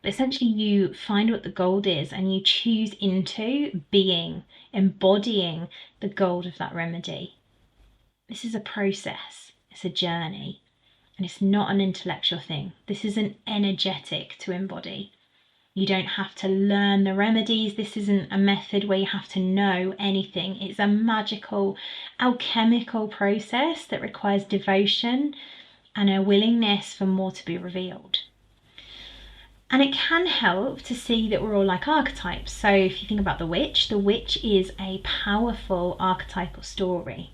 But essentially you find what the gold is and you choose into being, embodying the gold of that remedy. This is a process. It's a journey. And it's not an intellectual thing. This isn't energetic to embody. You don't have to learn the remedies. This isn't a method where you have to know anything. It's a magical, alchemical process that requires devotion and a willingness for more to be revealed. And it can help to see that we're all like archetypes. So if you think about the witch is a powerful archetypal story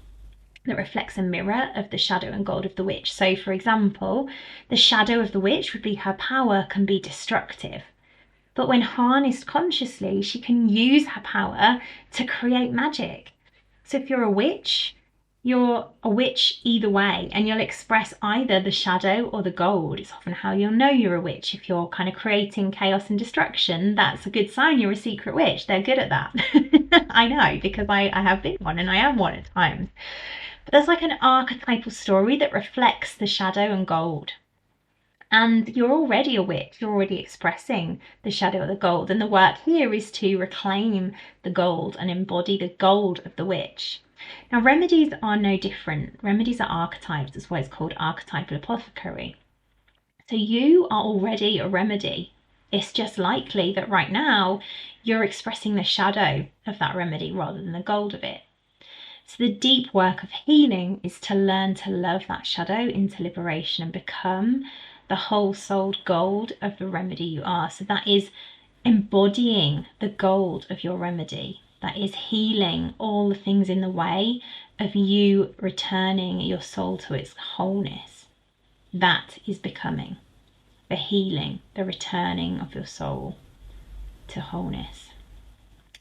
that reflects a mirror of the shadow and gold of the witch. So for example, the shadow of the witch would be her power can be destructive. But when harnessed consciously, she can use her power to create magic. So if you're a witch either way, and you'll express either the shadow or the gold. It's often how you'll know you're a witch. If you're kind of creating chaos and destruction, that's a good sign you're a secret witch. They're good at that. I know, because I have been one and I am one at times. But there's like an archetypal story that reflects the shadow and gold. And you're already a witch, you're already expressing the shadow of the gold. And the work here is to reclaim the gold and embody the gold of the witch. Now, remedies are no different. Remedies are archetypes. That's why it's called archetypal apothecary. So you are already a remedy. It's just likely that right now you're expressing the shadow of that remedy rather than the gold of it. So the deep work of healing is to learn to love that shadow into liberation and become the whole souled gold of the remedy you are. So that is embodying the gold of your remedy. That is healing all the things in the way of you returning your soul to its wholeness. That is becoming the healing, the returning of your soul to wholeness.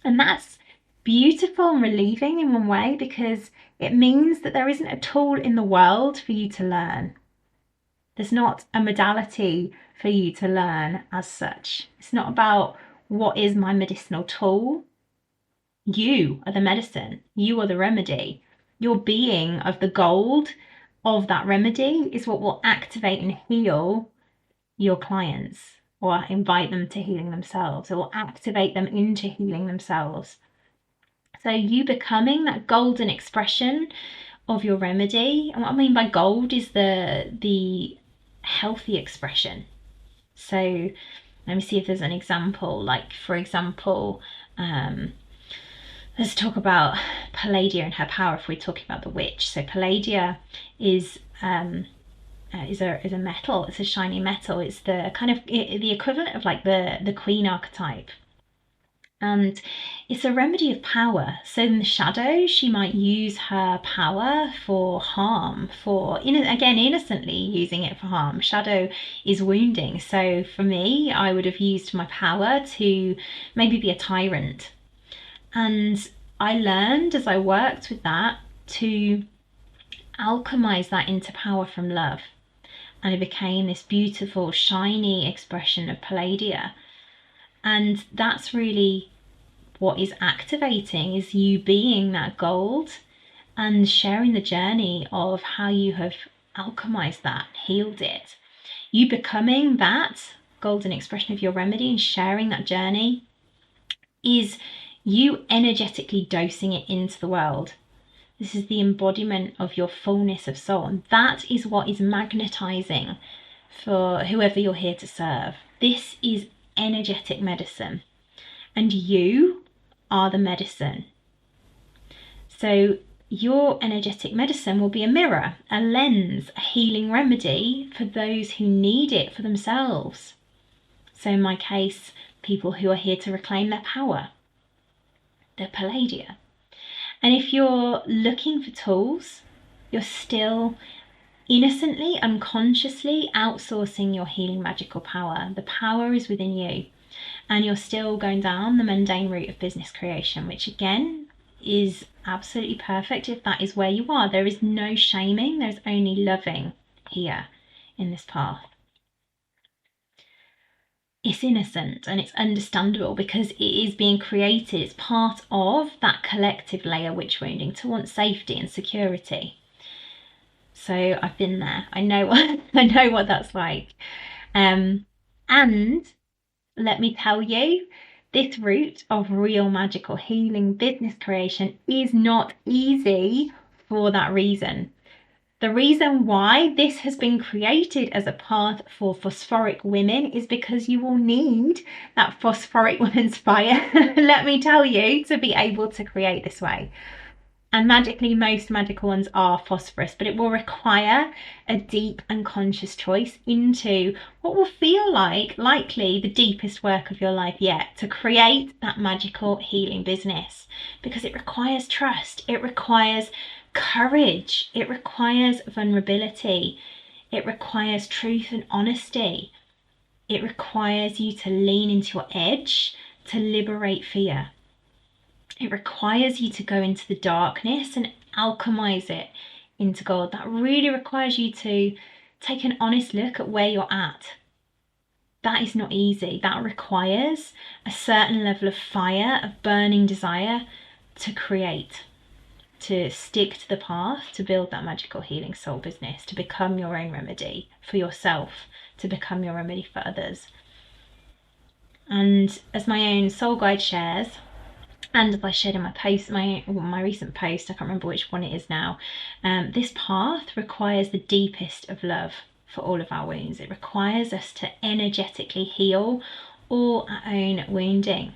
And that's beautiful and relieving in one way, because it means that there isn't a tool in the world for you to learn. There's not a modality for you to learn as such. It's not about what is my medicinal tool. You are the medicine. You are the remedy. Your being of the gold of that remedy is what will activate and heal your clients, or invite them to healing themselves. It will activate them into healing themselves. So you becoming that golden expression of your remedy. And what I mean by gold is the healthy expression. So let me see if there's an example. Like, for example, let's talk about Palladia and her power if we're talking about the witch. So Palladia is a metal. It's a shiny metal. It's the kind of the equivalent of like the queen archetype. And it's a remedy of power. So in the shadow, she might use her power for harm, again, innocently using it for harm. Shadow is wounding. So for me, I would have used my power to maybe be a tyrant. And I learned as I worked with that to alchemize that into power from love. And it became this beautiful, shiny expression of Palladia. And that's really what is activating, is you being that gold and sharing the journey of how you have alchemized that, healed it. You becoming that golden expression of your remedy and sharing that journey is you energetically dosing it into the world. This is the embodiment of your fullness of soul. And that is what is magnetizing for whoever you're here to serve. This is energetic medicine. And you are the medicine. So your energetic medicine will be a mirror, a lens, a healing remedy for those who need it for themselves. So in my case, people who are here to reclaim their power, their palladia. And if you're looking for tools, you're still innocently, unconsciously outsourcing your healing magical power. The power is within you. And you're still going down the mundane route of business creation, which again is absolutely perfect if that is where you are. There is no shaming, there's only loving here in this path. It's innocent and it's understandable because it is being created. It's part of that collective layer witch wounding to want safety and security. So I've been there. I know what that's like. And let me tell you, this route of real magical healing business creation is not easy for that reason. The reason why this has been created as a path for phosphoric women is because you will need that phosphoric woman's fire, let me tell you, to be able to create this way. And magically, most magical ones are phosphorus, but it will require a deep and conscious choice into what will feel like likely the deepest work of your life yet to create that magical healing business, because it requires trust, it requires courage, it requires vulnerability, it requires truth and honesty, it requires you to lean into your edge to liberate fear. It requires you to go into the darkness and alchemize it into gold. That really requires you to take an honest look at where you're at. That is not easy. That requires a certain level of fire, of burning desire to create, to stick to the path, to build that magical healing soul business, to become your own remedy for yourself, to become your remedy for others. And as my own soul guide shares, and as I shared in my post, my recent post, I can't remember which one it is now, this path requires the deepest of love for all of our wounds. It requires us to energetically heal all our own wounding.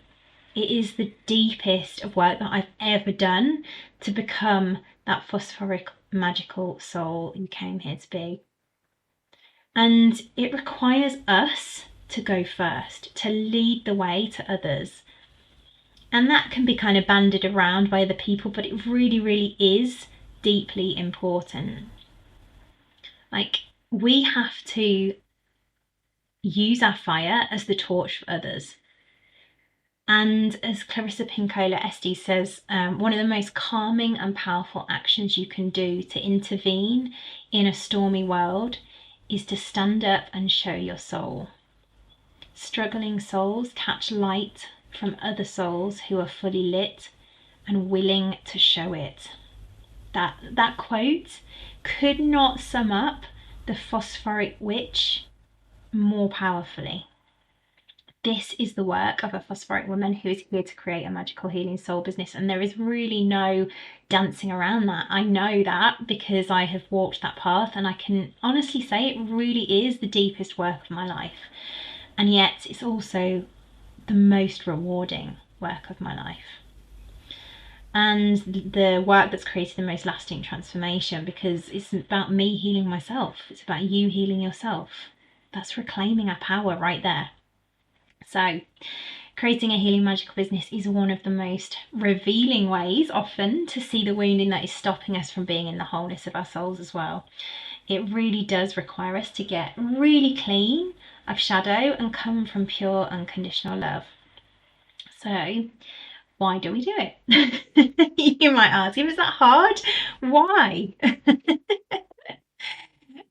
It is the deepest of work that I've ever done to become that phosphoric magical soul you came here to be. And it requires us to go first, to lead the way to others. And that can be kind of banded around by other people, but it really, really is deeply important. Like, we have to use our fire as the torch for others. And as Clarissa Pinkola Estes says, one of the most calming and powerful actions you can do to intervene in a stormy world is to stand up and show your soul. Struggling souls catch light from other souls who are fully lit and willing to show it. That quote could not sum up the phosphoric witch more powerfully. This is the work of a phosphoric woman who is here to create a magical healing soul business, and there is really no dancing around that. I know that because I have walked that path, and I can honestly say it really is the deepest work of my life. And yet it's also the most rewarding work of my life, and the work that's created the most lasting transformation, because it's about me healing myself. It's about you healing yourself. That's reclaiming our power right there. So creating a healing magical business is one of the most revealing ways often to see the wounding that is stopping us from being in the wholeness of our souls as well. It really does require us to get really clean of shadow and come from pure unconditional love. So why do we do it? You might ask, if it's that hard, why?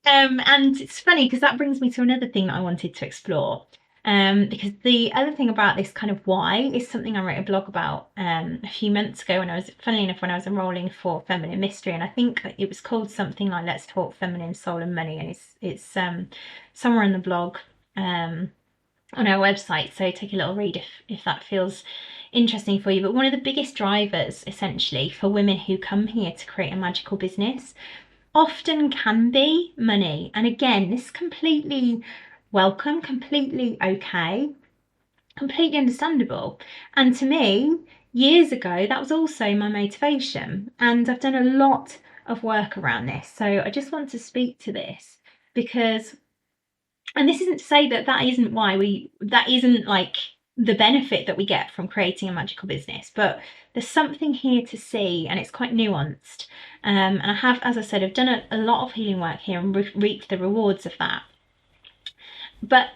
And it's funny because that brings me to another thing that I wanted to explore. Because the other thing about this kind of why is something I wrote a blog about a few months ago when I was, funnily enough, when I was enrolling for Feminine Mystery, and I think it was called something like Let's Talk Feminine Soul and Money, and it's somewhere in the blog on our website, so take a little read if that feels interesting for you. But one of the biggest drivers essentially for women who come here to create a magical business often can be money. And again, this is completely welcome, completely okay, completely understandable. And to me, years ago, that was also my motivation. And I've done a lot of work around this. So I just want to speak to this because, and this isn't to say that that isn't like the benefit that we get from creating a magical business, but there's something here to see, and it's quite nuanced. And I have, as I said, I've done a lot of healing work here and reaped the rewards of that. But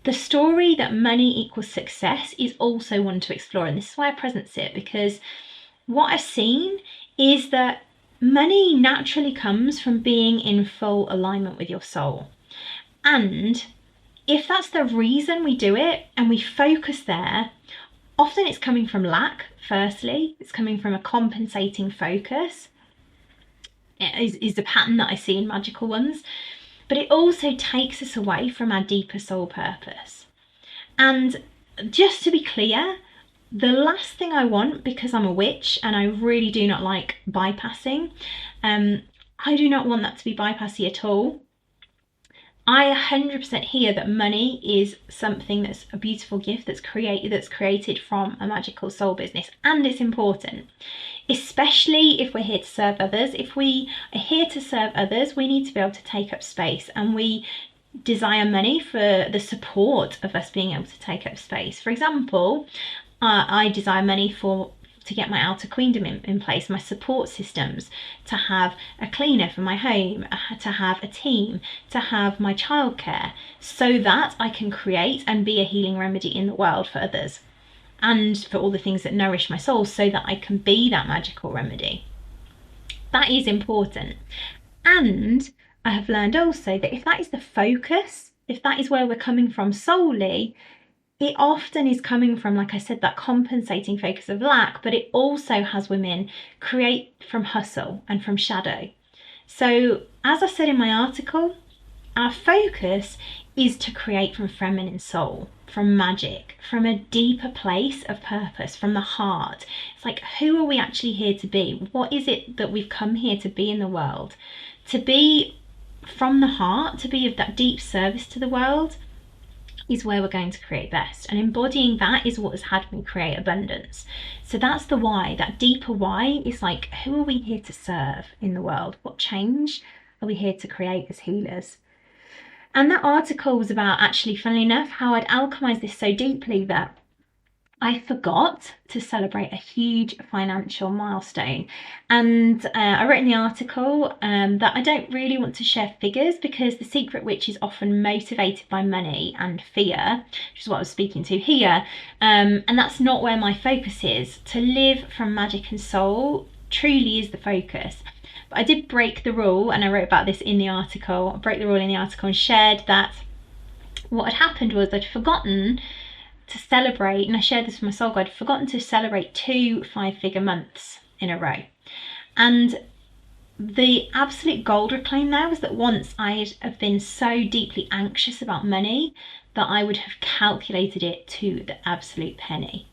the story that money equals success is also one to explore, and this is why I presence it, because what I've seen is that money naturally comes from being in full alignment with your soul. And if that's the reason we do it and we focus there, often it's coming from lack, firstly. It's coming from a compensating focus. It is the pattern that I see in magical ones. But it also takes us away from our deeper soul purpose. And just to be clear, the last thing I want, because I'm a witch and I really do not like bypassing, I do not want that to be bypassy at all. I 100% hear that money is something that's a beautiful gift that's created from a magical soul business, and it's important, especially if we're here to serve others. If we are here to serve others, we need to be able to take up space, and we desire money for the support of us being able to take up space. For example, I desire money to get my outer queendom in place, my support systems, to have a cleaner for my home, to have a team, to have my childcare, so that I can create and be a healing remedy in the world for others, and for all the things that nourish my soul, so that I can be that magical remedy. That is important. And I have learned also that if that is the focus, if that is where we're coming from solely, it often is coming from, like I said, that compensating focus of lack, but it also has women create from hustle and from shadow. So as I said in my article, our focus is to create from feminine soul, from magic, from a deeper place of purpose, from the heart. It's like, who are we actually here to be? What is it that we've come here to be in the world? To be from the heart, to be of that deep service to the world, is where we're going to create best. And embodying that is what has had me create abundance. So that's the why. That deeper why is like, who are we here to serve in the world? What change are we here to create as healers? And that article was about, actually, funnily enough, how I'd alchemized this so deeply that I forgot to celebrate a huge financial milestone. And I wrote in the article that I don't really want to share figures, because the secret witch is often motivated by money and fear, which is what I was speaking to here. And that's not where my focus is. To live from magic and soul truly is the focus. But I did break the rule, and I wrote about this in the article. I broke the rule in the article and shared that what had happened was I'd forgotten to celebrate, and I shared this with my soul guide, I'd forgotten to celebrate 2 5-figure months in a row. And the absolute gold reclaim there was that once I'd have been so deeply anxious about money that I would have calculated it to the absolute penny.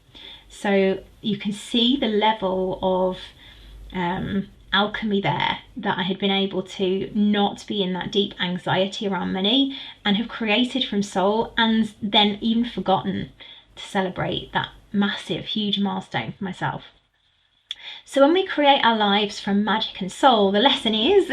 So you can see the level of alchemy there, that I had been able to not be in that deep anxiety around money and have created from soul, and then even forgotten to celebrate that massive, huge milestone for myself. So when we create our lives from magic and soul, the lesson is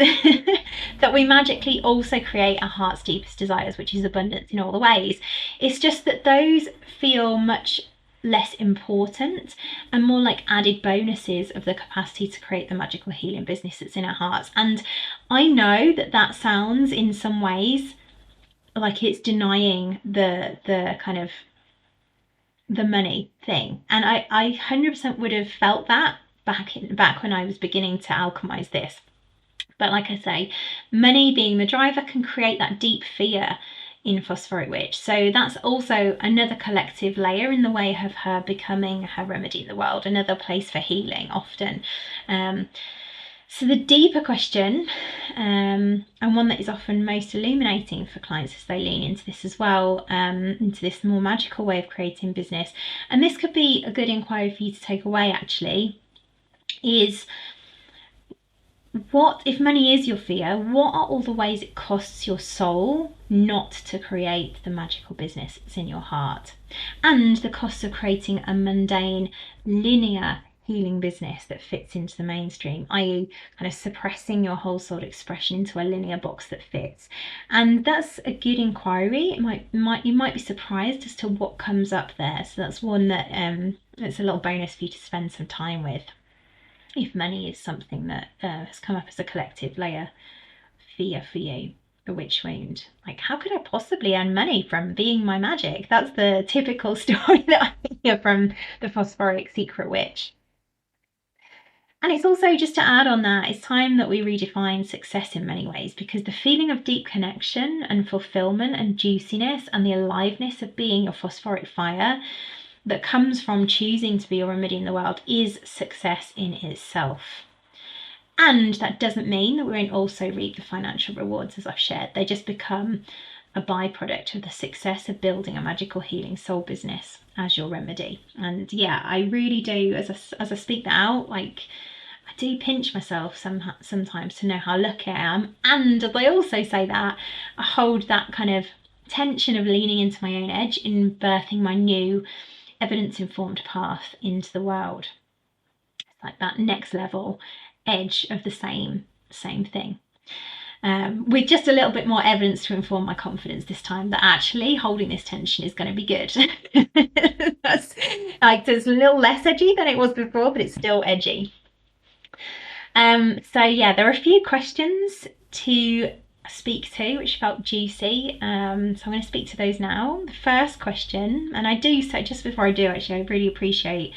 that we magically also create our heart's deepest desires, which is abundance in all the ways. It's just that those feel much less important and more like added bonuses of the capacity to create the magical healing business that's in our hearts. And I know that that sounds in some ways like it's denying the kind of the money thing, and I 100% would have felt that back when I was beginning to alchemize this. But like I say, money being the driver can create that deep fear in Phosphoric Witch. So that's also another collective layer in the way of her becoming her remedy in the world, another place for healing often. So the deeper question, and one that is often most illuminating for clients as they lean into this as well, into this more magical way of creating business, and this could be a good inquiry for you to take away actually, is what if money is your fear, what are all the ways it costs your soul not to create the magical business that's in your heart, and the cost of creating a mundane, linear healing business that fits into the mainstream, i.e. kind of suppressing your whole soul expression into a linear box that fits. And that's a good inquiry. You might be surprised as to what comes up there. So that's one that it's a little bonus for you to spend some time with, if money is something that has come up as a collective layer fear for you. A witch wound. Like, how could I possibly earn money from being my magic? That's the typical story that I hear from the phosphoric secret witch. And it's also, just to add on that, it's time that we redefine success in many ways, because the feeling of deep connection and fulfillment and juiciness and the aliveness of being your phosphoric fire that comes from choosing to be your remedy in the world is success in itself. And that doesn't mean that we won't also reap the financial rewards, as I've shared. They just become a byproduct of the success of building a magical healing soul business as your remedy. And yeah, I really do, as I speak that out, like, I do pinch myself sometimes to know how lucky I am. And as I also say that, I hold that kind of tension of leaning into my own edge in birthing my new evidence-informed path into the world. It's like that next level edge of the same thing. With just a little bit more evidence to inform my confidence this time that actually holding this tension is going to be good. That's like, it's a little less edgy than it was before, but it's still edgy. So yeah, there are a few questions to speak to which felt juicy, so I'm going to speak to those now. The first question, and I do so just before I do, actually, I really appreciate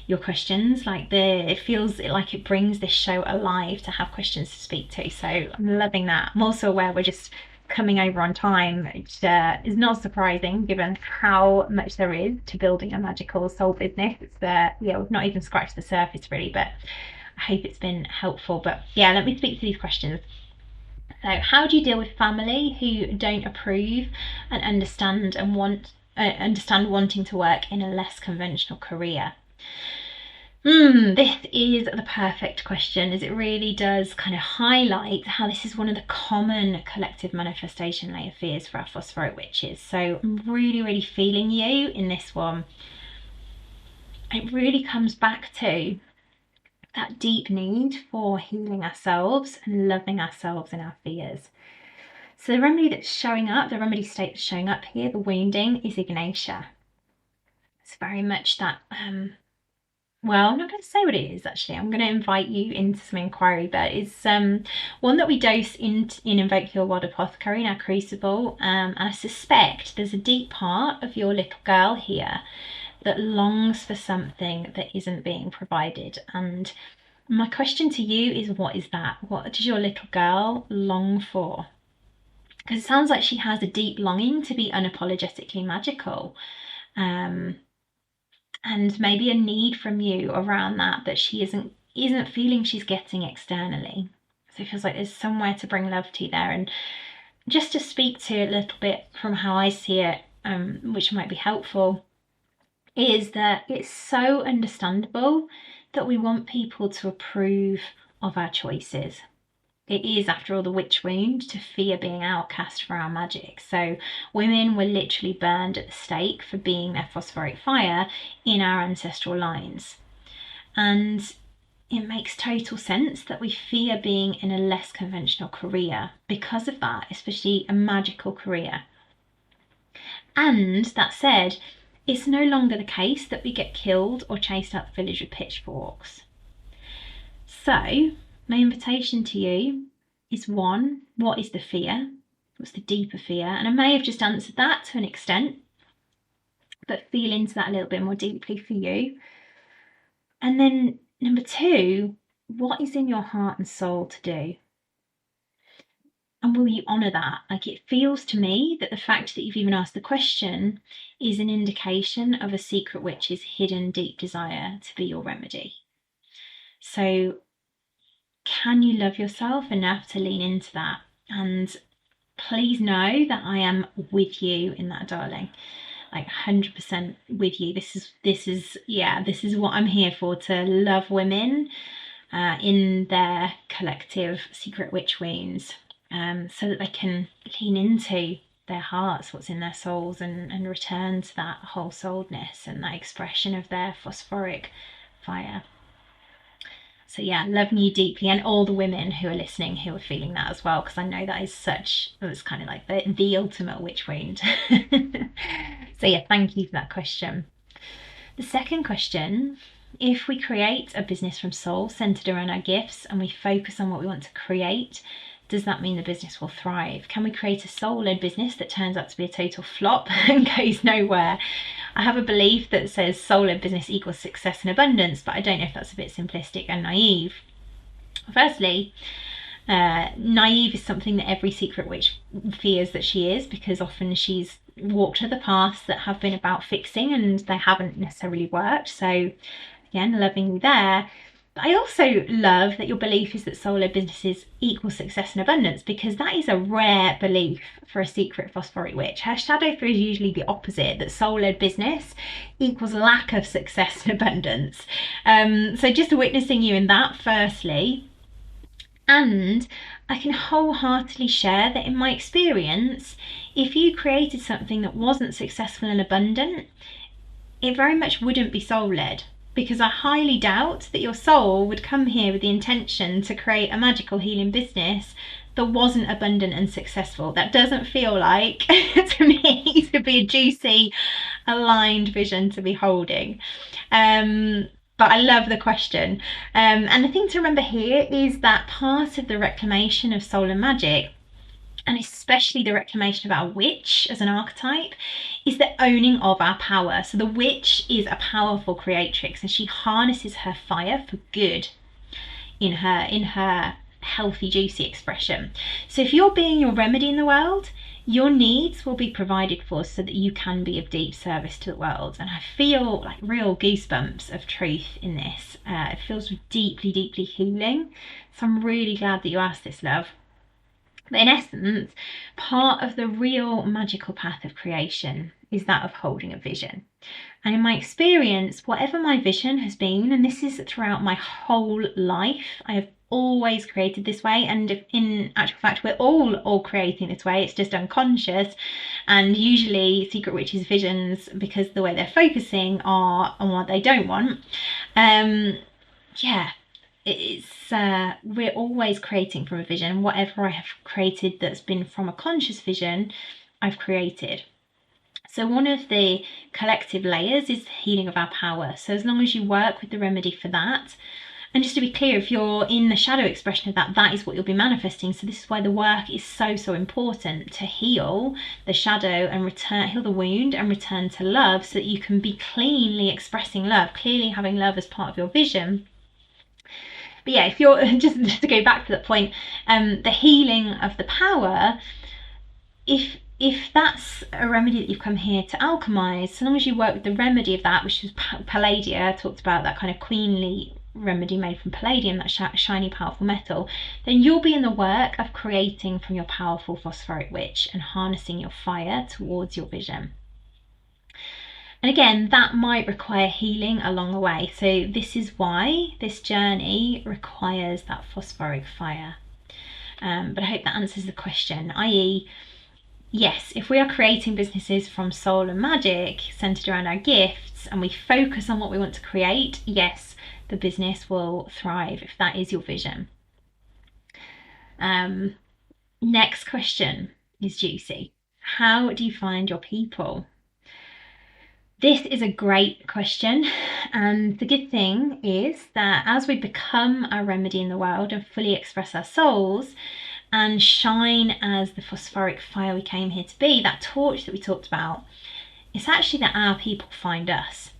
your questions. Like, it feels like it brings this show alive to have questions to speak to, so I'm loving that. I'm also aware we're just coming over on time, which is not surprising given how much there is to building a magical soul business. It's yeah, we've not even scratched the surface really, but I hope it's been helpful. But yeah, let me speak to these questions. So, how do you deal with family who don't approve and understand wanting to work in a less conventional career? This is the perfect question, as it really does kind of highlight how this is one of the common collective manifestation layer fears for our phosphoric witches. So I'm really, really feeling you in this one. It really comes back to that deep need for healing ourselves and loving ourselves in our fears. So the remedy that's showing up, the remedy state that's showing up here, the wounding, is Ignatia. It's very much that, well, I'm not going to say what it is actually. I'm going to invite you into some inquiry, but it's one that we dose in Invoke Your Wild Apothecary in our crucible, and I suspect there's a deep part of your little girl here that longs for something that isn't being provided. And my question to you is, what is that? What does your little girl long for? Because it sounds like she has a deep longing to be unapologetically magical, and maybe a need from you around that she isn't feeling she's getting externally. So it feels like there's somewhere to bring love to there. And just to speak to a little bit from how I see it, which might be helpful, is that it's so understandable that we want people to approve of our choices. It is, after all, the witch wound to fear being outcast for our magic. So women were literally burned at the stake for being their phosphoric fire in our ancestral lines. And it makes total sense that we fear being in a less conventional career because of that, especially a magical career. And that said, it's no longer the case that we get killed or chased out the village with pitchforks. So my invitation to you is, one, what is the fear? What's the deeper fear? And I may have just answered that to an extent, but feel into that a little bit more deeply for you. And then number two, what is in your heart and soul to do? And will you honour that? Like, it feels to me that the fact that you've even asked the question is an indication of a secret witch's hidden deep desire to be your remedy. So can you love yourself enough to lean into that? And please know that I am with you in that, darling. Like 100% with you. This is what I'm here for, to love women in their collective secret witch wounds, so that they can lean into their hearts, what's in their souls, and return to that whole souledness and that expression of their phosphoric fire. So yeah, loving you deeply, and all the women who are listening who are feeling that as well, because I know that is it's kind of like the ultimate witch wound. So yeah, thank you for that question. The second question: if we create a business from soul centered around our gifts and we focus on what we want to create, does that mean the business will thrive? Can we create a soul-led business that turns out to be a total flop and goes nowhere? I have a belief that says soul-led business equals success and abundance, but I don't know if that's a bit simplistic and naive. Firstly, naive is something that every secret witch fears that she is, because often she's walked other paths that have been about fixing and they haven't necessarily worked. So again, loving you there. But I also love that your belief is that soul-led businesses equal success and abundance, because that is a rare belief for a secret phosphoric witch. Her shadow fear is usually the opposite, that soul-led business equals lack of success and abundance. So just witnessing you in that, firstly. And I can wholeheartedly share that in my experience, if you created something that wasn't successful and abundant, it very much wouldn't be soul-led, because I highly doubt that your soul would come here with the intention to create a magical healing business that wasn't abundant and successful. That doesn't feel like, to me, to be a juicy, aligned vision to be holding. But I love the question. And the thing to remember here is that part of the reclamation of soul and magic, and especially the reclamation of our witch as an archetype, is the owning of our power. So the witch is a powerful creatrix, and she harnesses her fire for good in her healthy, juicy expression. So if you're being your remedy in the world, your needs will be provided for so that you can be of deep service to the world. And I feel like real goosebumps of truth in this. It feels deeply, deeply healing. So I'm really glad that you asked this, love. But in essence, part of the real magical path of creation is that of holding a vision. And in my experience, whatever my vision has been, and this is throughout my whole life, I have always created this way. And if, in actual fact, we're all creating this way, it's just unconscious. And usually secret witches' visions, because the way they're focusing are on what they don't want. We're always creating from a vision. Whatever I have created that's been from a conscious vision, I've created. So one of the collective layers is healing of our power. So as long as you work with the remedy for that, and just to be clear, if you're in the shadow expression of that, that is what you'll be manifesting. So this is why the work is so important, to heal the shadow and heal the wound and return to love, so that you can be cleanly expressing love, clearly having love as part of your vision. But yeah, if you're just to go back to that point, the healing of the power, if that's a remedy that you've come here to alchemize, so long as you work with the remedy of that, which is Palladia, I talked about that kind of queenly remedy made from palladium, that shiny, powerful metal, then you'll be in the work of creating from your powerful phosphoric witch and harnessing your fire towards your vision. And again, that might require healing along the way. So this is why this journey requires that phosphoric fire. But I hope that answers the question, i.e., yes, if we are creating businesses from soul and magic centered around our gifts, and we focus on what we want to create, yes, the business will thrive if that is your vision. Next question is juicy. How do you find your people? This is a great question, and the good thing is that as we become our remedy in the world and fully express our souls and shine as the phosphoric fire we came here to be, that torch that we talked about, it's actually that our people find us.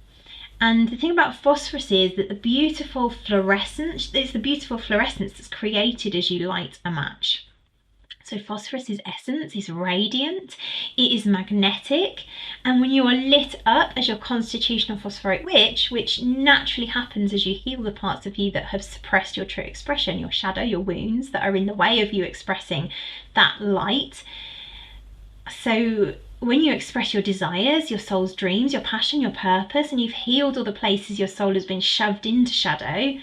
And the thing about phosphorus is that it's the beautiful fluorescence that's created as you light a match. So So phosphorus is essence, is radiant, it is magnetic, and when you are lit up as your constitutional phosphoric witch, which naturally happens as you heal the parts of you that have suppressed your true expression, your shadow, your wounds that are in the way of you expressing that light. So when you express your desires, your soul's dreams, your passion, your purpose, and you've healed all the places your soul has been shoved into shadow,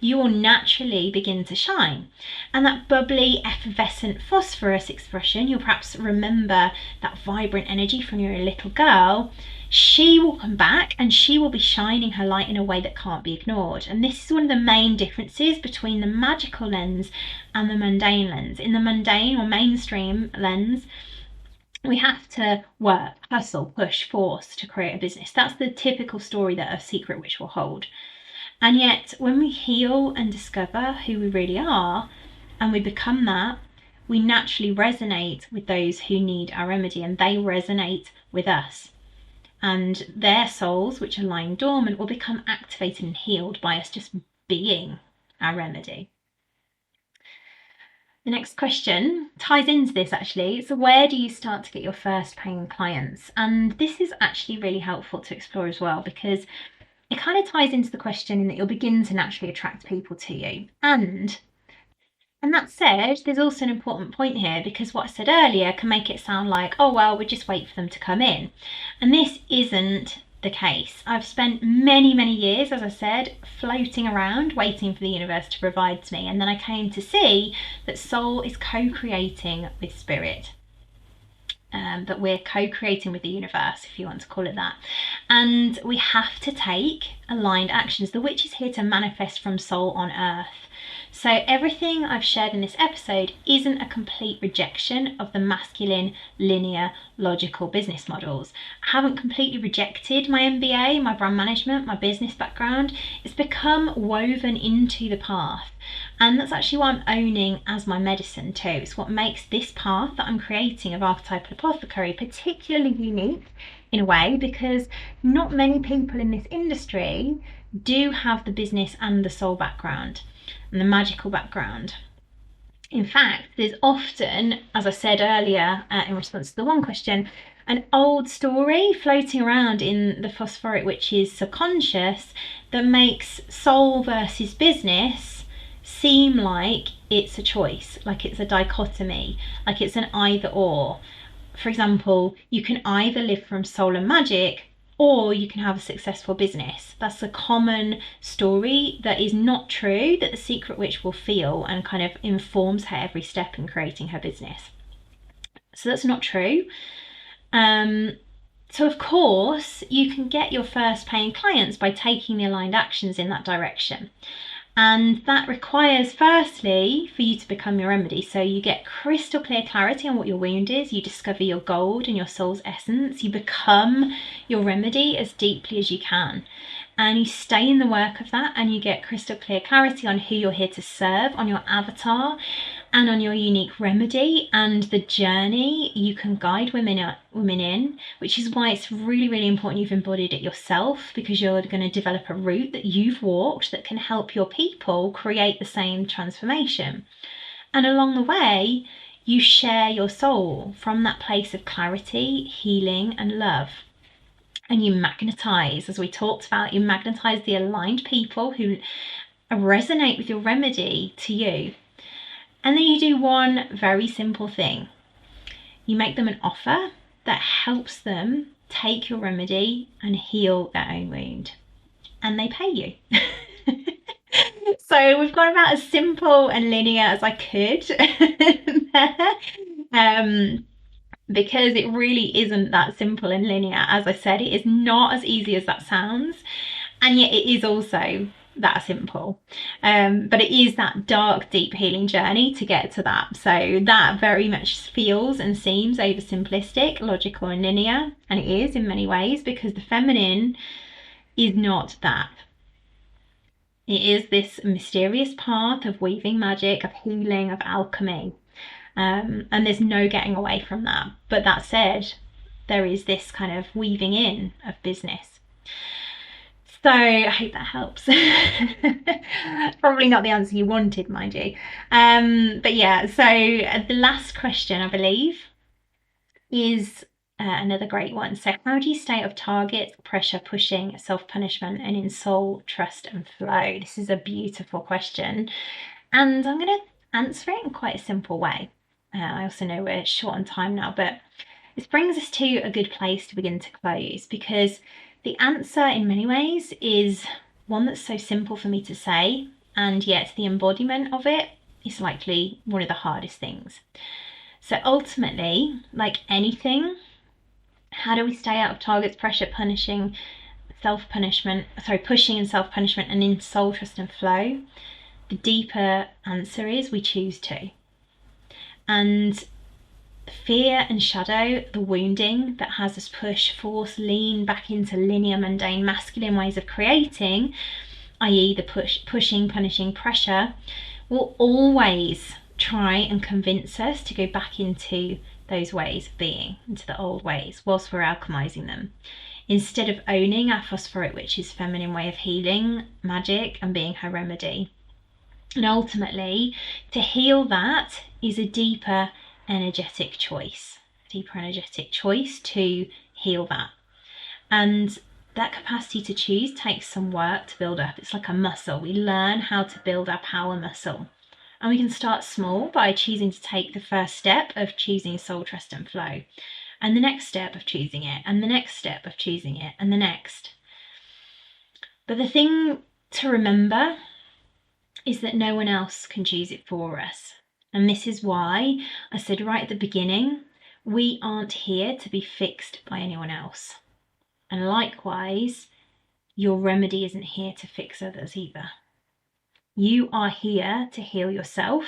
you will naturally begin to shine. And that bubbly, effervescent phosphorus expression, you'll perhaps remember that vibrant energy from your little girl, she will come back and she will be shining her light in a way that can't be ignored. And this is one of the main differences between the magical lens and the mundane lens. In the mundane or mainstream lens, we have to work, hustle, push, force to create a business. That's the typical story that a secret witch will hold. And yet, when we heal and discover who we really are, and we become that, we naturally resonate with those who need our remedy, and they resonate with us. And their souls, which are lying dormant, will become activated and healed by us just being our remedy. The next question ties into this actually. So where do you start to get your first paying clients? And this is actually really helpful to explore as well, because it kind of ties into the question in that you'll begin to naturally attract people to you. And that said, there's also an important point here, because what I said earlier can make it sound like, oh, well, we just wait for them to come in. And this isn't the case. I've spent many, many years, as I said, floating around, waiting for the universe to provide to me. And then I came to see that soul is co-creating with spirit. That we're co-creating with the universe, if you want to call it that. And we have to take aligned actions. The witch is here to manifest from soul on earth. So everything I've shared in this episode isn't a complete rejection of the masculine, linear, logical business models. I haven't completely rejected my MBA, my brand management, my business background. It's become woven into the path. And that's actually what I'm owning as my medicine too. It's what makes this path that I'm creating of archetypal apothecary particularly unique in a way, because not many people in this industry do have the business and the soul background and the magical background. In fact, there's often, as I said earlier in response to the one question, an old story floating around in the phosphoric witch's subconscious that makes soul versus business seem like it's a choice, like it's a dichotomy, like it's an either or. For example, you can either live from soul and magic, or you can have a successful business. That's a common story that is not true, that the secret witch will feel and kind of informs her every step in creating her business. So that's not true. So of course, you can get your first paying clients by taking the aligned actions in that direction. And that requires, firstly, for you to become your remedy. So you get crystal clear clarity on what your wound is. You discover your gold and your soul's essence. You become your remedy as deeply as you can. And you stay in the work of that, and you get crystal clear clarity on who you're here to serve, on your avatar, and on your unique remedy and the journey you can guide women in, which is why it's really, really important you've embodied it yourself, because you're going to develop a route that you've walked that can help your people create the same transformation. And along the way, you share your soul from that place of clarity, healing, and love. And you magnetize, as we talked about, you magnetize the aligned people who resonate with your remedy to you. And then you do one very simple thing. You make them an offer that helps them take your remedy and heal their own wound. And they pay you. So we've gone about as simple and linear as I could because it really isn't that simple and linear. As I said, it is not as easy as that sounds, and yet it is also that simple. But it is that dark, deep healing journey to get to that. So that very much feels and seems oversimplistic, logical and linear, and it is in many ways, because the feminine is not that. It is this mysterious path of weaving magic, of healing, of alchemy. And there's no getting away from that. But that said, there is this kind of weaving in of business. So I hope that helps. Probably not the answer you wanted, mind you. But yeah, so the last question, I believe, is another great one. So how do you stay out of target, pressure, pushing, self-punishment, and in soul, trust, and flow? This is a beautiful question. And I'm going to answer it in quite a simple way. I also know we're short on time now, but this brings us to a good place to begin to close, because the answer in many ways is one that's so simple for me to say, and yet the embodiment of it is likely one of the hardest things. So ultimately, like anything, how do we stay out of targets, pressure, pushing and self-punishment, and in soul, trust and flow? The deeper answer is we choose to. And fear and shadow, the wounding that has us push, force, lean back into linear, mundane, masculine ways of creating, i.e. the pushing, punishing, pressure, will always try and convince us to go back into those ways of being, into the old ways, whilst we're alchemizing them. Instead of owning our phosphoric witch's feminine way of healing, magic, and being her remedy. And ultimately, to heal that is a deeper energetic choice to heal that. And that capacity to choose takes some work to build up. It's like a muscle. We learn how to build our power muscle. And we can start small by choosing to take the first step of choosing soul, trust and flow. And the next step of choosing it. And the next step of choosing it. And the next. But the thing to remember is that no one else can choose it for us. And this is why I said right at the beginning, we aren't here to be fixed by anyone else. And likewise, your remedy isn't here to fix others either. You are here to heal yourself.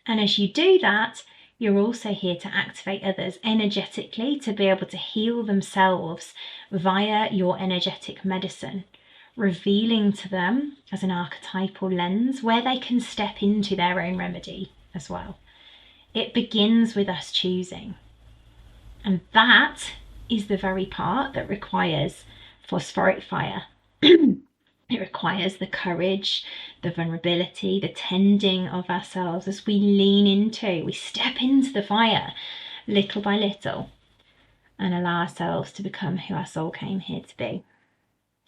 And as you do that, you're also here to activate others energetically to be able to heal themselves via your energetic medicine, revealing to them as an archetypal lens where they can step into their own remedy as well. It begins with us choosing. And that is the very part that requires phosphoric fire. It requires the courage, the vulnerability, the tending of ourselves as we we step into the fire little by little and allow ourselves to become who our soul came here to be.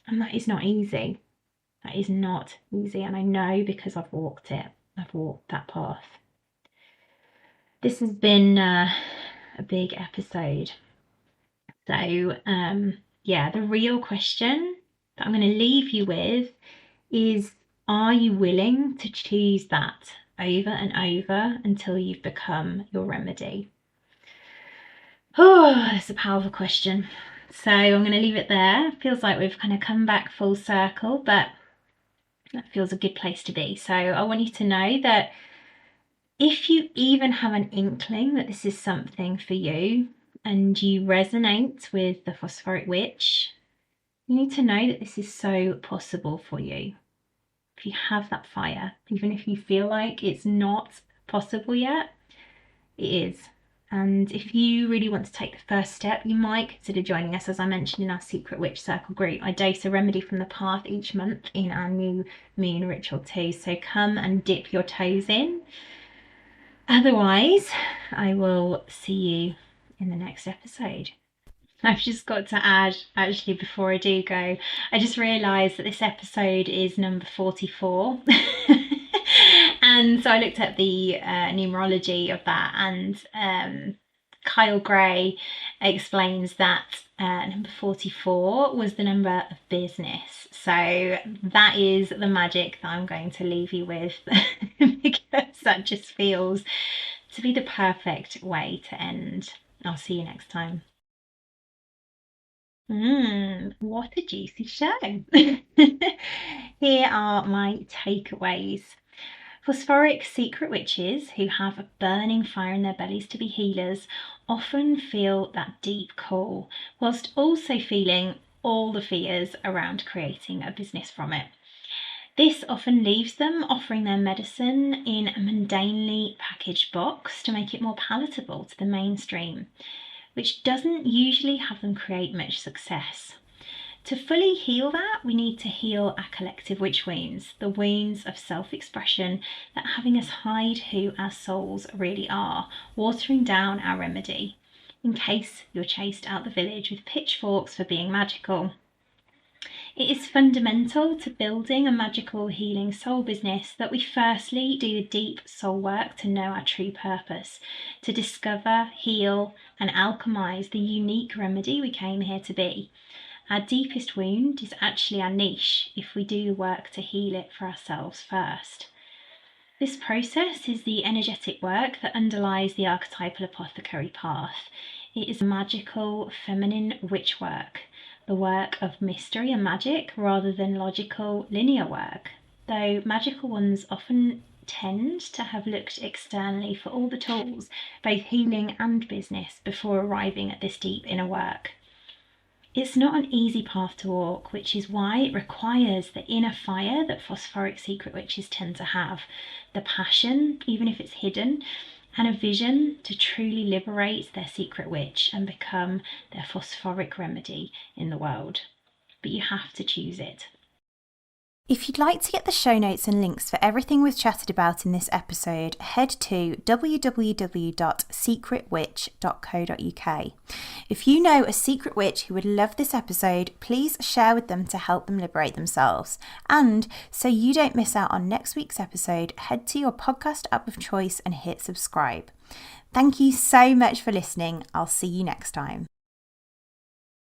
And that is not easy. That is not easy. And I know because I've walked it. I've walked that path. This has been a big episode. So, yeah, the real question that I'm going to leave you with is, are you willing to choose that over and over until you've become your remedy? Oh, that's a powerful question. So I'm going to leave it there. Feels like we've kind of come back full circle, but that feels a good place to be. So I want you to know that if you even have an inkling that this is something for you and you resonate with the phosphoric witch, you need to know that this is so possible for you. If you have that fire, even if you feel like it's not possible yet, it is. And if you really want to take the first step, you might consider joining us, as I mentioned, in our Secret Witch Circle group. I dose a remedy from the path each month in our new moon ritual too. So come and dip your toes in. Otherwise, I will see you in the next episode. I've just got to add, actually, before I do go, I just realised that this episode is number 44. And so I looked at the numerology of that, and Kyle Gray explains that number 44 was the number of business. So that is the magic that I'm going to leave you with because that just feels to be the perfect way to end. I'll see you next time. What a juicy show. Here are my takeaways. Phosphoric secret witches who have a burning fire in their bellies to be healers often feel that deep call, whilst also feeling all the fears around creating a business from it. This often leaves them offering their medicine in a mundanely packaged box to make it more palatable to the mainstream, which doesn't usually have them create much success. To fully heal that, we need to heal our collective witch wounds, the wounds of self-expression that are having us hide who our souls really are, watering down our remedy, in case you're chased out the village with pitchforks for being magical. It is fundamental to building a magical healing soul business that we firstly do the deep soul work to know our true purpose, to discover, heal, and alchemize the unique remedy we came here to be. Our deepest wound is actually our niche if we do the work to heal it for ourselves first. This process is the energetic work that underlies the archetypal apothecary path. It is magical feminine witch work, the work of mystery and magic rather than logical linear work, though magical ones often tend to have looked externally for all the tools, both healing and business, before arriving at this deep inner work. It's not an easy path to walk, which is why it requires the inner fire that phosphoric secret witches tend to have, the passion, even if it's hidden, and a vision to truly liberate their secret witch and become their phosphoric remedy in the world. But you have to choose it. If you'd like to get the show notes and links for everything we've chatted about in this episode, head to www.secretwitch.co.uk. If you know a secret witch who would love this episode, please share with them to help them liberate themselves. And so you don't miss out on next week's episode, head to your podcast app of choice and hit subscribe. Thank you so much for listening. I'll see you next time.